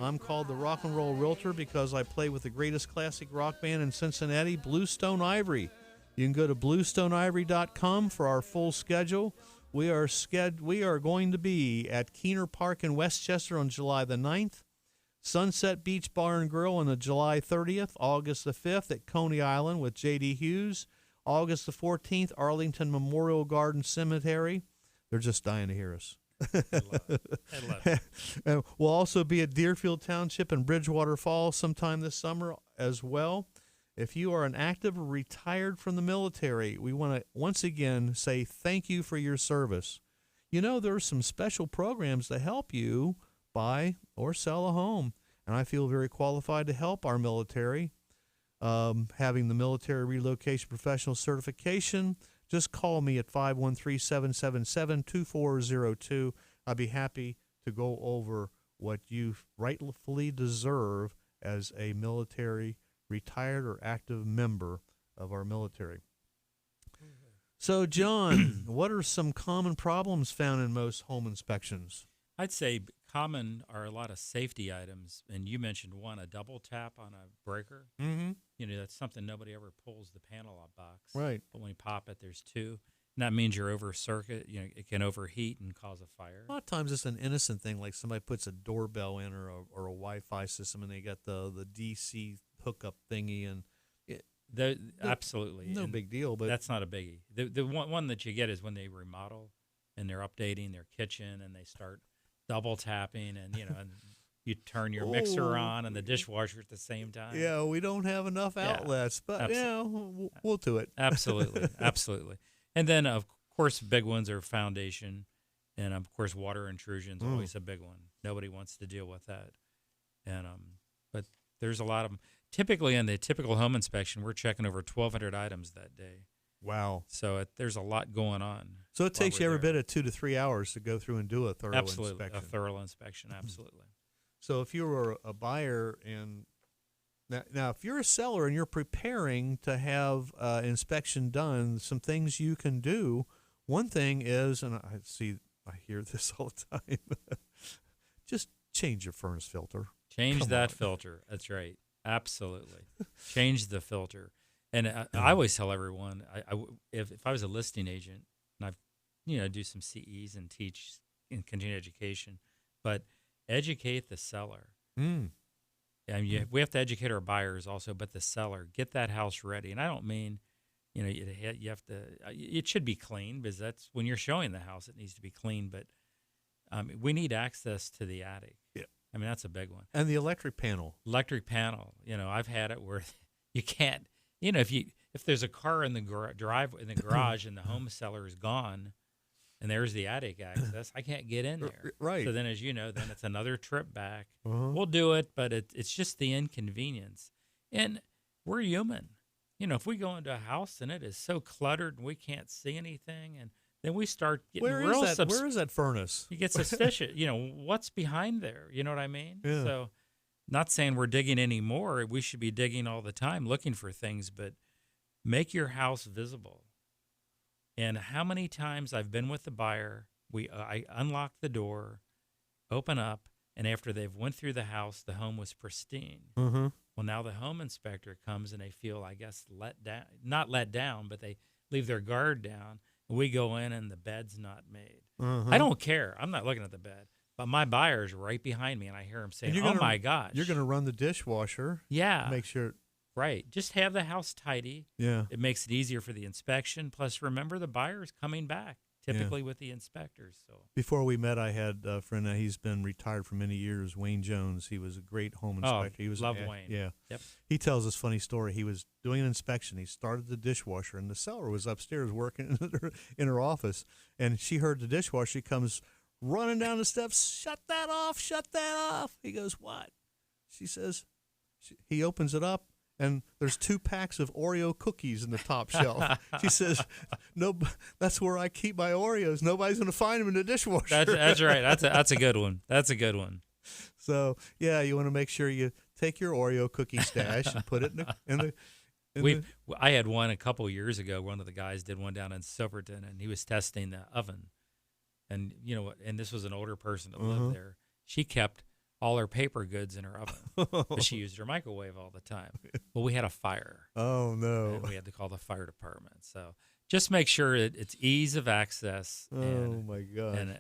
Speaker 6: I'm called the Rock and Roll Realtor because I play with the greatest classic rock band in Cincinnati, Bluestone Ivory. You can go to bluestoneivory.com for our full schedule. We are going to be at Keener Park in Westchester on July the 9th, Sunset Beach Bar and Grill on the July 30th, August the 5th at Coney Island with J.D. Hughes, August the 14th, Arlington Memorial Garden Cemetery. They're just dying to hear us.
Speaker 7: I love it.
Speaker 6: And we'll also be at Deerfield Township and Bridgewater Falls sometime this summer as well. If you are an active or retired from the military, we want to once again say thank you for your service. You know, there are some special programs to help you buy or sell a home, and I feel very qualified to help our military. Having the military relocation professional certification, just call me at 513-777-2402. I'd be happy to go over what you rightfully deserve as a military retired or active member of our military. So, John, what are some common problems found in most home inspections?
Speaker 7: I'd say common are a lot of safety items, and you mentioned one, a double tap on a breaker.
Speaker 6: Mm-hmm.
Speaker 7: You know, that's something nobody ever pulls the panel off box.
Speaker 6: Right.
Speaker 7: But when you pop it, there's two. And that means you're over circuit. You know, it can overheat and cause a fire.
Speaker 6: A lot of times it's an innocent thing, like somebody puts a doorbell in or a Wi-Fi system, and they got the DC hookup thingy, and
Speaker 7: absolutely
Speaker 6: no
Speaker 7: and
Speaker 6: big deal. But
Speaker 7: that's not a biggie. The one that you get is when they remodel and they're updating their kitchen and they start double tapping, and and you turn your mixer on and the dishwasher at the same time.
Speaker 6: Yeah, we don't have enough outlets, but we'll do it.
Speaker 7: Absolutely, absolutely. And then of course big ones are foundation, and of course water intrusion is always a big one. Nobody wants to deal with that, and but there's a lot of them. Typically in the typical home inspection, we're checking over 1,200 items that day.
Speaker 6: Wow.
Speaker 7: So there's a lot going on.
Speaker 6: So it takes you every bit of 2 to 3 hours to go through and do a thorough
Speaker 7: inspection.
Speaker 6: inspection.
Speaker 7: A thorough inspection, absolutely.
Speaker 6: So if you were a buyer and now if you're a seller and you're preparing to have inspection done, some things you can do. One thing is, and I hear this all the time, just change your furnace filter.
Speaker 7: Change that filter. That's right. Absolutely. Change the filter. And I always tell everyone, if I was a listing agent, and I've, do some CEs and teach in continuing education, but educate the seller. And we have to educate our buyers also, but the seller, get that house ready. And I don't mean, you have to, it should be clean, because that's when you're showing the house, it needs to be clean, but we need access to the attic.
Speaker 6: Yeah.
Speaker 7: I mean, that's a big one.
Speaker 6: And the electric panel.
Speaker 7: I've had it where you can't, if there's a car in the garage and the home seller is gone and there's the attic access, I can't get in there.
Speaker 6: Right.
Speaker 7: So then, as you know, then it's another trip back. We'll do it, but it's just the inconvenience. And we're human. If we go into a house and it is so cluttered and we can't see anything, and then we start getting
Speaker 6: where is that furnace?
Speaker 7: You get suspicious. What's behind there? You know what I mean?
Speaker 6: Yeah.
Speaker 7: So, not saying we're digging anymore. We should be digging all the time, looking for things, but make your house visible. And how many times I've been with the buyer, I unlock the door, open up, and after they've went through the house, the home was pristine.
Speaker 6: Mm-hmm.
Speaker 7: Well, now the home inspector comes and they feel, I guess, not let down, but they leave their guard down. We go in and the bed's not made.
Speaker 6: Mm-hmm.
Speaker 7: I don't care. I'm not looking at the bed. But my buyer's right behind me, and I hear him saying, my gosh.
Speaker 6: You're going to run the dishwasher.
Speaker 7: Yeah.
Speaker 6: Make sure.
Speaker 7: Right. Just have the house tidy.
Speaker 6: Yeah.
Speaker 7: It makes it easier for the inspection. Plus, remember, the buyer's coming back typically with the inspectors. So
Speaker 6: before we met, I had a friend. He's been retired for many years. Wayne Jones. He was a great home inspector. He was
Speaker 7: love Wayne.
Speaker 6: Yeah.
Speaker 7: Yep.
Speaker 6: He tells this funny story. He was doing an inspection. He started the dishwasher, and the seller was upstairs working in her office. And she heard the dishwasher. She comes running down the steps. Shut that off! Shut that off! He goes, what? She says. He opens it up. And there's 2 packs of Oreo cookies in the top shelf. She says, "No, that's where I keep my Oreos. Nobody's going to find them in the dishwasher."
Speaker 7: That's right. That's a good one. That's a good one.
Speaker 6: So yeah, you want to make sure you take your Oreo cookie stash and put it in the.
Speaker 7: I had one a couple years ago. One of the guys did one down in Silverton, and he was testing the oven. And and this was an older person that lived there. She kept all her paper goods in her oven, but she used her microwave all the time. Well, we had a fire.
Speaker 6: Oh, no.
Speaker 7: And we had to call the fire department. So just make sure it's ease of access.
Speaker 6: Oh, my God.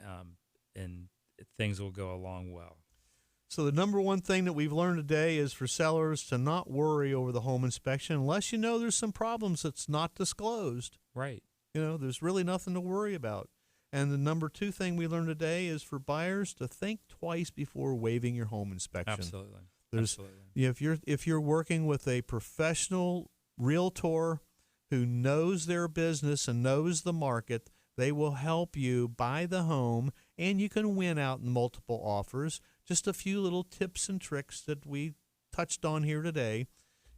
Speaker 7: And things will go along well.
Speaker 6: So the number one thing that we've learned today is for sellers to not worry over the home inspection unless you know there's some problems that's not disclosed.
Speaker 7: Right.
Speaker 6: There's really nothing to worry about. And the number 2 thing we learned today is for buyers to think twice before waiving your home inspection.
Speaker 7: Absolutely.
Speaker 6: Absolutely. If you're working with a professional realtor who knows their business and knows the market, they will help you buy the home, and you can win out in multiple offers. Just a few little tips and tricks that we touched on here today.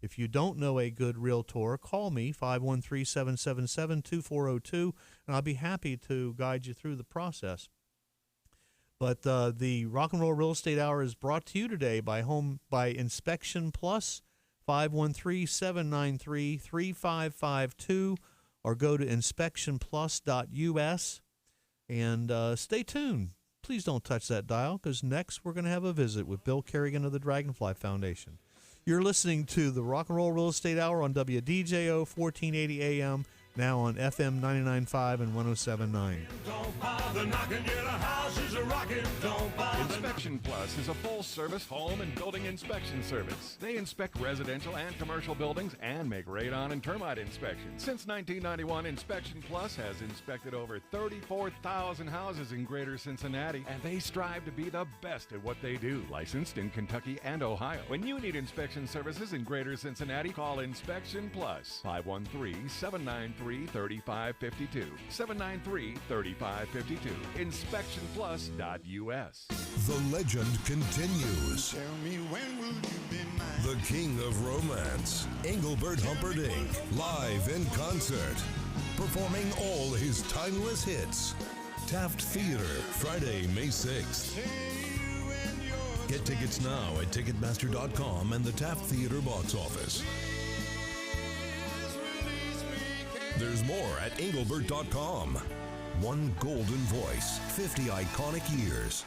Speaker 6: If you don't know a good realtor, call me, 513-777-2402, and I'll be happy to guide you through the process. But the Rock and Roll Real Estate Hour is brought to you today by Inspection Plus, 513-793-3552, or go to inspectionplus.us. And stay tuned. Please don't touch that dial, because next we're going to have a visit with Bill Kerrigan of the Dragonfly Foundation. You're listening to the Rock and Roll Real Estate Hour on WDJO 1480 AM, now on FM 99.5 and 107.9.
Speaker 2: Inspection Plus is a full-service home and building inspection service. They inspect residential and commercial buildings and make radon and termite inspections. Since 1991, Inspection Plus has inspected over 34,000 houses in greater Cincinnati, and they strive to be the best at what they do. Licensed in Kentucky and Ohio. When you need inspection services in greater Cincinnati, call Inspection Plus, 513-793-3552. 793-3552. InspectionPlus.us.
Speaker 21: The legend continues. Tell me, when will you be mine? The king of romance, Engelbert Humperdinck, live in concert, performing all his timeless hits. Taft Theater, Friday, May 6th. Get tickets now at Ticketmaster.com and the Taft Theater box office. There's more at Engelbert.com. One golden voice, 50 iconic years.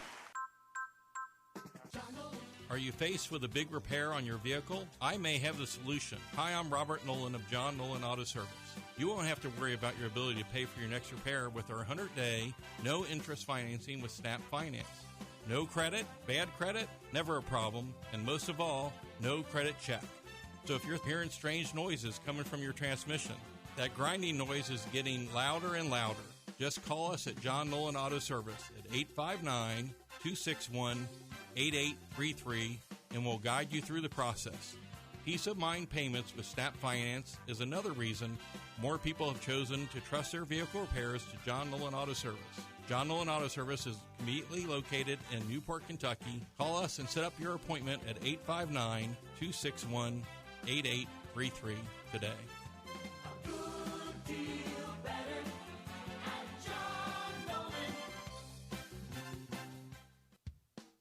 Speaker 1: Are you faced with a big repair on your vehicle? I may have the solution. Hi, I'm Robert Nolan of John Nolan Auto Service. You won't have to worry about your ability to pay for your next repair with our 100-day, no-interest financing with Snap Finance. No credit, bad credit, never a problem, and most of all, no credit check. So if you're hearing strange noises coming from your transmission, that grinding noise is getting louder and louder, just call us at John Nolan Auto Service at 859-261-8833, and we'll guide you through the process. Peace of mind payments with Snap Finance is another reason more people have chosen to trust their vehicle repairs to John Nolan Auto Service. John Nolan Auto Service is conveniently located in Newport, Kentucky. Call us and set up your appointment at 859-261-8833 today.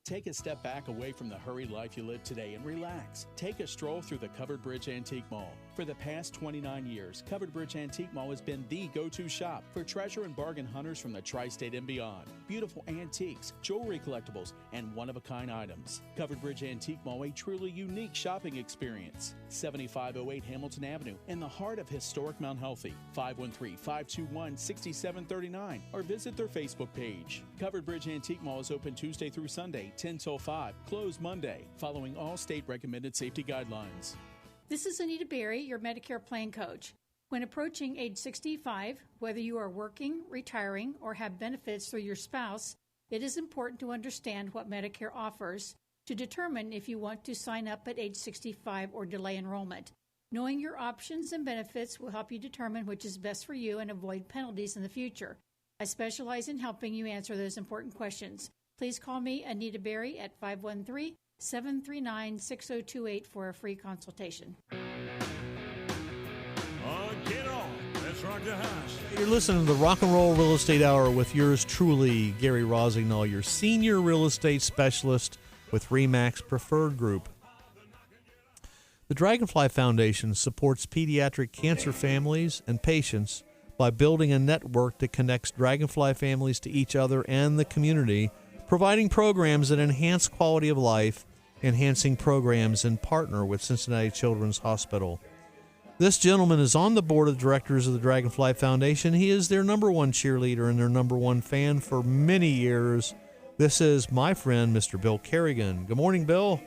Speaker 22: Take a step back away from the hurried life you live today and relax. Take a stroll through the Covered Bridge Antique Mall. For the past 29 years, Covered Bridge Antique Mall has been the go-to shop for treasure and bargain hunters from the tri-state and beyond. Beautiful antiques, jewelry collectibles, and one-of-a-kind items. Covered Bridge Antique Mall, a truly unique shopping experience. 7508 Hamilton Avenue, in the heart of historic Mount Healthy. 513-521-6739, or visit their Facebook page. Covered Bridge Antique Mall is open Tuesday through Sunday, 10 till 5, closed Monday, following all state recommended safety guidelines.
Speaker 23: This is Anita Berry, your Medicare plan coach.
Speaker 4: When approaching age 65, whether you are working, retiring, or have benefits through your spouse, it is important to understand what Medicare offers to determine if you want to sign up at age 65 or delay enrollment. Knowing your options and benefits will help you determine which is best for you and avoid penalties in the future. I specialize in helping you answer those important questions. Please call me, Anita Berry, at 513-739-6028 for a free consultation.
Speaker 21: Get on. Let's rock the house.
Speaker 6: You're listening to the Rock and Roll Real Estate Hour with yours truly, Gary Rossignol, your senior real estate specialist with RE/MAX Preferred Group. The Dragonfly Foundation supports pediatric cancer families and patients by building a network that connects Dragonfly families to each other and the community, providing programs that enhance quality of life, enhancing programs and partner with Cincinnati Children's Hospital. This gentleman is on the board of directors of the Dragonfly Foundation. He is their number one cheerleader and their number one fan for many years. This is my friend, Mr. Bill Kerrigan. Good morning, Bill.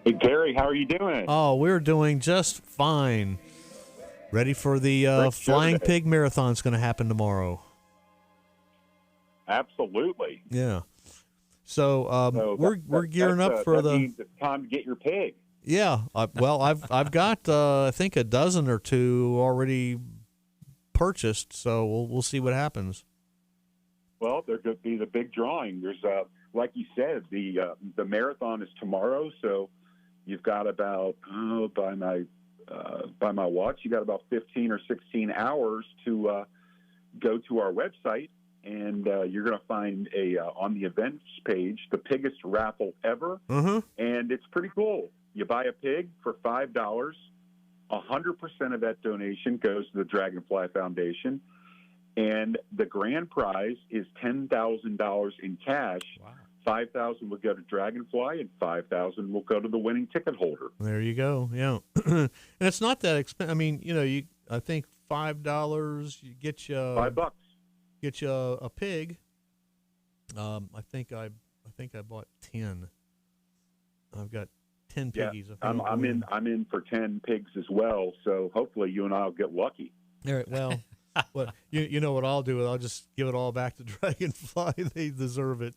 Speaker 5: Hey, Gary, how are you doing?
Speaker 6: Oh, we're doing just fine. Ready for the Flying Pig Marathon. It's going to happen tomorrow.
Speaker 5: Absolutely.
Speaker 6: Yeah. So, we're gearing up for
Speaker 5: that means it's time to get your pig.
Speaker 6: Yeah. I've got I think a dozen or two already purchased. So we'll see what happens.
Speaker 5: Well, there's going to be the big drawing. There's like you said, the marathon is tomorrow. So you've got about by my watch, you got about 15 or 16 hours to go to our website. And you're going to find on the events page, the biggest raffle ever.
Speaker 6: Mm-hmm.
Speaker 5: And it's pretty cool. You buy a pig for $5. 100% of that donation goes to the Dragonfly Foundation. And the grand prize is $10,000 in cash. Wow. $5,000 will go to Dragonfly and $5,000 will go to the winning ticket holder.
Speaker 6: There you go. Yeah. And it's not that expensive. I mean, I think $5 you get you
Speaker 5: $5.
Speaker 6: Get you a pig. I think I bought 10. I've got 10 piggies.
Speaker 5: Yeah, I'm in for 10 pigs as well. So hopefully you and I'll get lucky.
Speaker 6: All right. Well, you know what I'll do? I'll just give it all back to Dragonfly. They deserve it.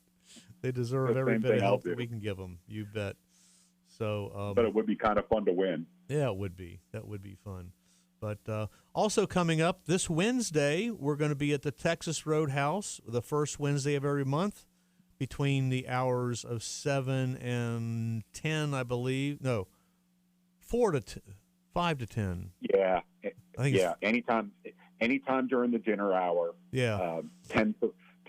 Speaker 6: They deserve every bit of help that we can give them. You bet. So,
Speaker 5: but it would be kind of fun to win.
Speaker 6: Yeah, it would be. That would be fun. But also coming up this Wednesday, we're going to be at the Texas Roadhouse, the first Wednesday of every month, between the hours of 7 and 10, I believe. No, 5 to 10.
Speaker 5: Yeah,
Speaker 6: I think
Speaker 5: anytime during the dinner hour.
Speaker 6: Yeah,
Speaker 5: 10%.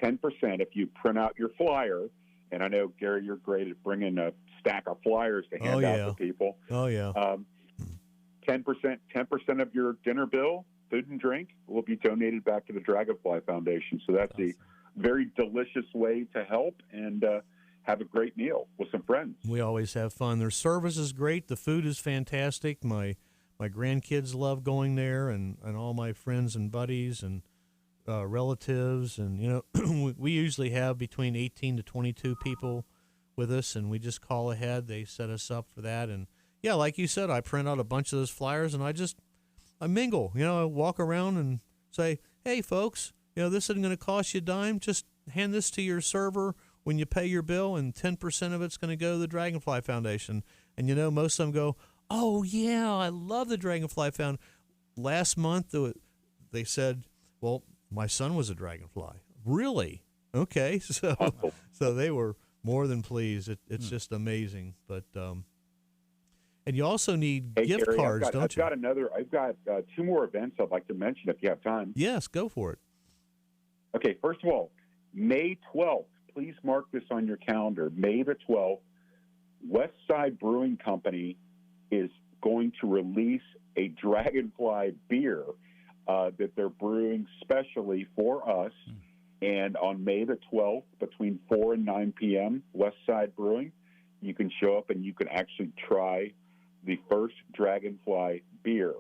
Speaker 5: If you print out your flyer, and I know Gary, you're great at bringing a stack of flyers to hand out to people.
Speaker 6: Oh yeah.
Speaker 5: 10% of your dinner bill, food and drink, will be donated back to the Dragonfly Foundation. So that's a very delicious way to help and have a great meal with some friends.
Speaker 6: We always have fun. Their service is great. The food is fantastic. My grandkids love going there, and all my friends and buddies and relatives. And, we usually have between 18 to 22 people with us, and we just call ahead. They set us up for that. And, yeah, like you said, I print out a bunch of those flyers, and I mingle. I walk around and say, hey, folks, this isn't going to cost you a dime. Just hand this to your server when you pay your bill, and 10% of it's going to go to the Dragonfly Foundation. And, most of them go, oh, yeah, I love the Dragonfly Foundation. Last month, they said, well, my son was a Dragonfly. Really? Okay. So they were more than pleased. It's just amazing. But and you also need gift
Speaker 5: Gary,
Speaker 6: cards, don't you?
Speaker 5: I've got 2 more events I'd like to mention if you have time.
Speaker 6: Yes, go for it.
Speaker 5: Okay, first of all, May 12th, please mark this on your calendar. May the 12th, Westside Brewing Company is going to release a Dragonfly beer that they're brewing specially for us. And on May the 12th, between 4 and 9 p.m., Westside Brewing, you can show up and you can actually try the first Dragonfly beer.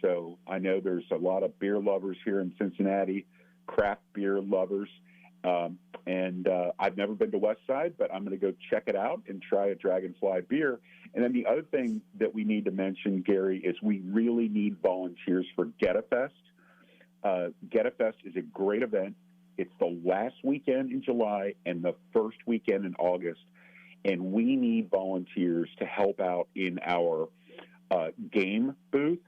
Speaker 5: So I know there's a lot of beer lovers here in Cincinnati, craft beer lovers, And I've never been to Westside, but I'm going to go check it out and try a Dragonfly beer. And then the other thing that we need to mention, Gary, is we really need volunteers for GetaFest. GetaFest is a great event. It's the last weekend in July and the first weekend in August. And we need volunteers to help out in our game booth.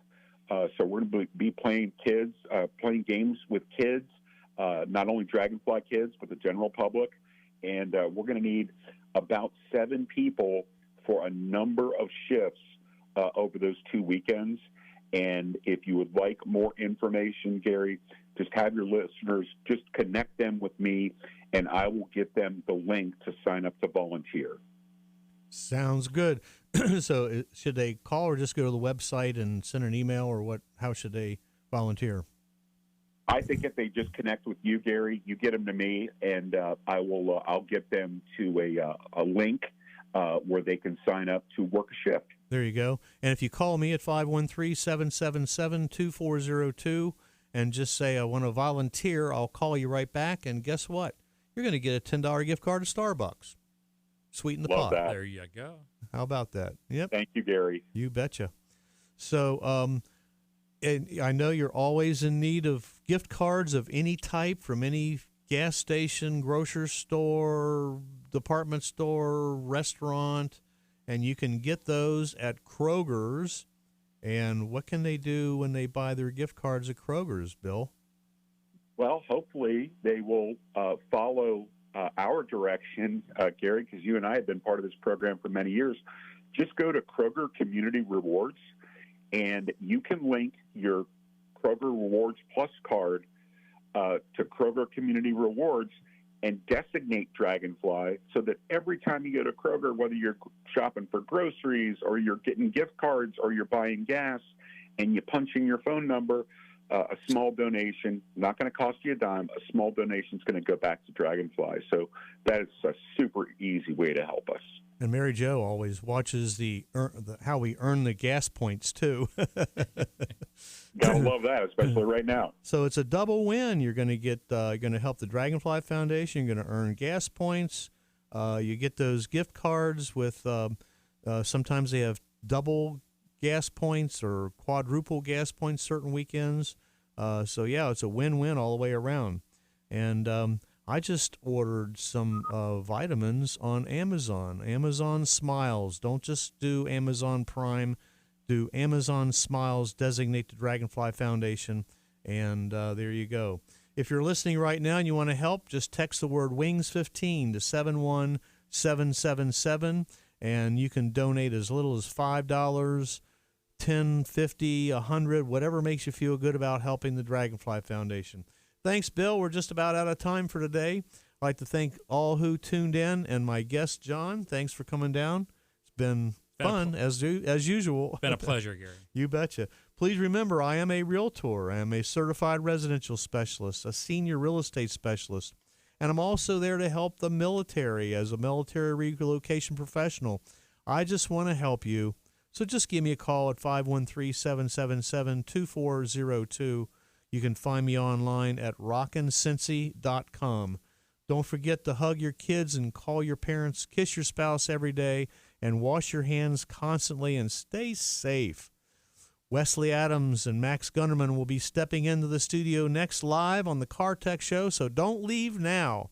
Speaker 5: So we're going to be playing games with kids, not only Dragonfly kids, but the general public. And we're going to need about 7 people for a number of shifts over those 2 weekends. And if you would like more information, Gary, just have your listeners just connect them with me, and I will get them the link to sign up to volunteer.
Speaker 6: Sounds good. So should they call or just go to the website and send an email, or what? How should they volunteer?
Speaker 5: I think if they just connect with you, Gary, you get them to me, and I'll get them to a link where they can sign up to work a shift.
Speaker 6: There you go. And if you call me at 513-777-2402 and just say, I want to volunteer, I'll call you right back. And guess what? You're going to get a $10 gift card to Starbucks. Sweeten the pot.
Speaker 5: That.
Speaker 7: There you go.
Speaker 6: How about that? Yep.
Speaker 5: Thank you, Gary.
Speaker 6: You betcha. So, and I know you're always in need of gift cards of any type from any gas station, grocery store, department store, restaurant, and you can get those at Kroger's. And what can they do when they buy their gift cards at Kroger's, Bill?
Speaker 5: Well, hopefully they will follow our direction, Gary, because you and I have been part of this program for many years. Just go to Kroger Community Rewards, and you can link your Kroger Rewards Plus card to Kroger Community Rewards and designate Dragonfly so that every time you go to Kroger, whether you're shopping for groceries or you're getting gift cards or you're buying gas and you punch in your phone number, a small donation, not going to cost you a dime, a small donation is going to go back to Dragonfly. So that is a super easy way to help us.
Speaker 6: And Mary Jo always watches how we earn the gas points, too.
Speaker 5: Gotta love that, especially right now.
Speaker 6: So it's a double win. You're going to get, you're going to help the Dragonfly Foundation. You're going to earn gas points. You get those gift cards with, sometimes they have double gas points or quadruple gas points certain weekends. So yeah, it's a win-win all the way around. And I just ordered some vitamins on Amazon. Amazon Smiles. Don't just do Amazon Prime. Do Amazon Smiles, designate the Dragonfly Foundation, and there you go. If you're listening right now and you want to help, just text the word WINGS15 to 71777, and you can donate as little as $5, $10, $50, $100, whatever makes you feel good about helping the Dragonfly Foundation. Thanks, Bill. We're just about out of time for today. I'd like to thank all who tuned in, and my guest, John. Thanks for coming down. It's been fun, as usual.
Speaker 7: Been a pleasure, Gary.
Speaker 6: You betcha. Please remember, I am a realtor. I am a certified residential specialist, a senior real estate specialist, and I'm also there to help the military as a military relocation professional. I just want to help you. So just give me a call at 513-777-2402. You can find me online at rockincincy.com. Don't forget to hug your kids and call your parents, kiss your spouse every day, and wash your hands constantly and stay safe. Wesley Adams and Max Gunnerman will be stepping into the studio next live on the Car Tech Show, so don't leave now.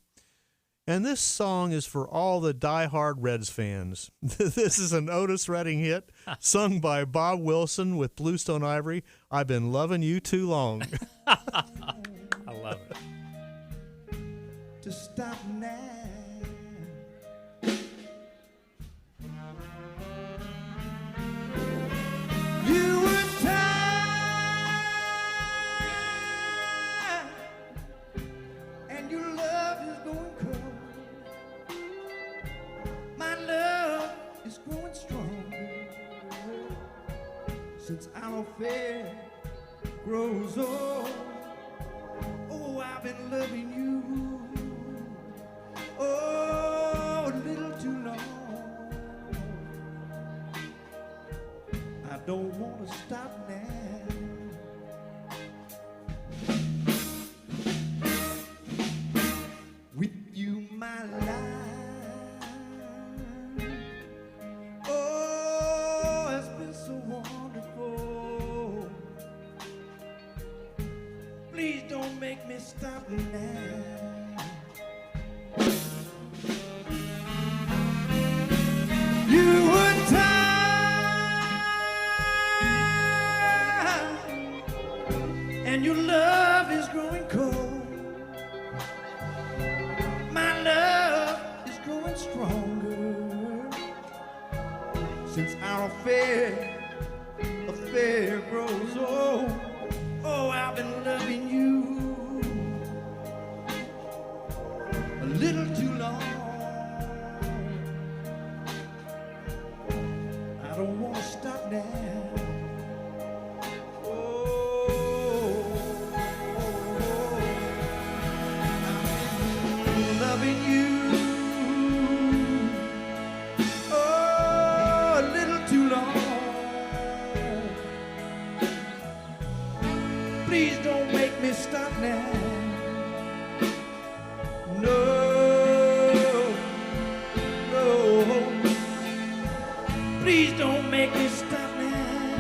Speaker 6: And this song is for all the diehard Reds fans. This is an Otis Redding hit sung by Bob Wilson with Bluestone Ivory. I've been loving you too long.
Speaker 7: I love it.
Speaker 20: To stop now. You were tired, and your love is going cold. My love is growing stronger since our affair grows old. Oh, I've been loving you, oh, a little too long. I don't want to stop now. stop now. You were tired, and your love is growing cold. My love is growing stronger since our affair grows old. Oh, I've been loving you a little too long. I don't want to stop now. Loving you, oh, a little too long. Please don't make me stop now. No, no. Please don't make me stop now.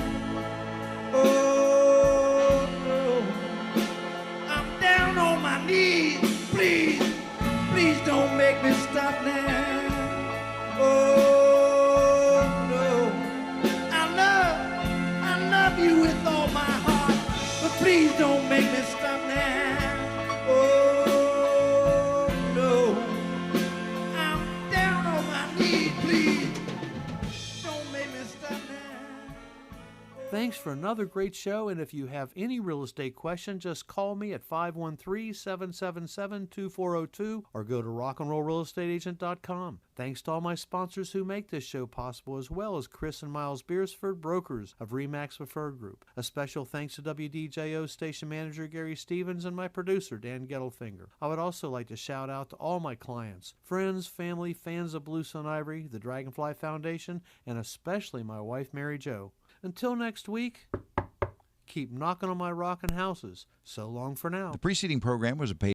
Speaker 20: Oh, no. I'm down on my knees. Please. Please don't make me stop now. Oh no. I love you with all my heart, but please don't make me stop now. Oh no. I'm down on my knees, please. Don't make me stop now.
Speaker 8: Thanks for another great show, and if you have any real estate question, just call me at 513-777-2402 or go to rockandrollrealestateagent.com. Thanks to all my sponsors who make this show possible, as well as Chris and Miles Beersford, brokers of RE/MAX Preferred Group. A special thanks to WDJO station manager Gary Stevens and my producer Dan Gettelfinger. I would also like to shout out to all my clients, friends, family, fans of Blue Sun Ivory, the Dragonfly Foundation, and especially my wife Mary Jo. Until next week, keep knocking on my rockin' houses. So long for now.
Speaker 10: The preceding program was a paid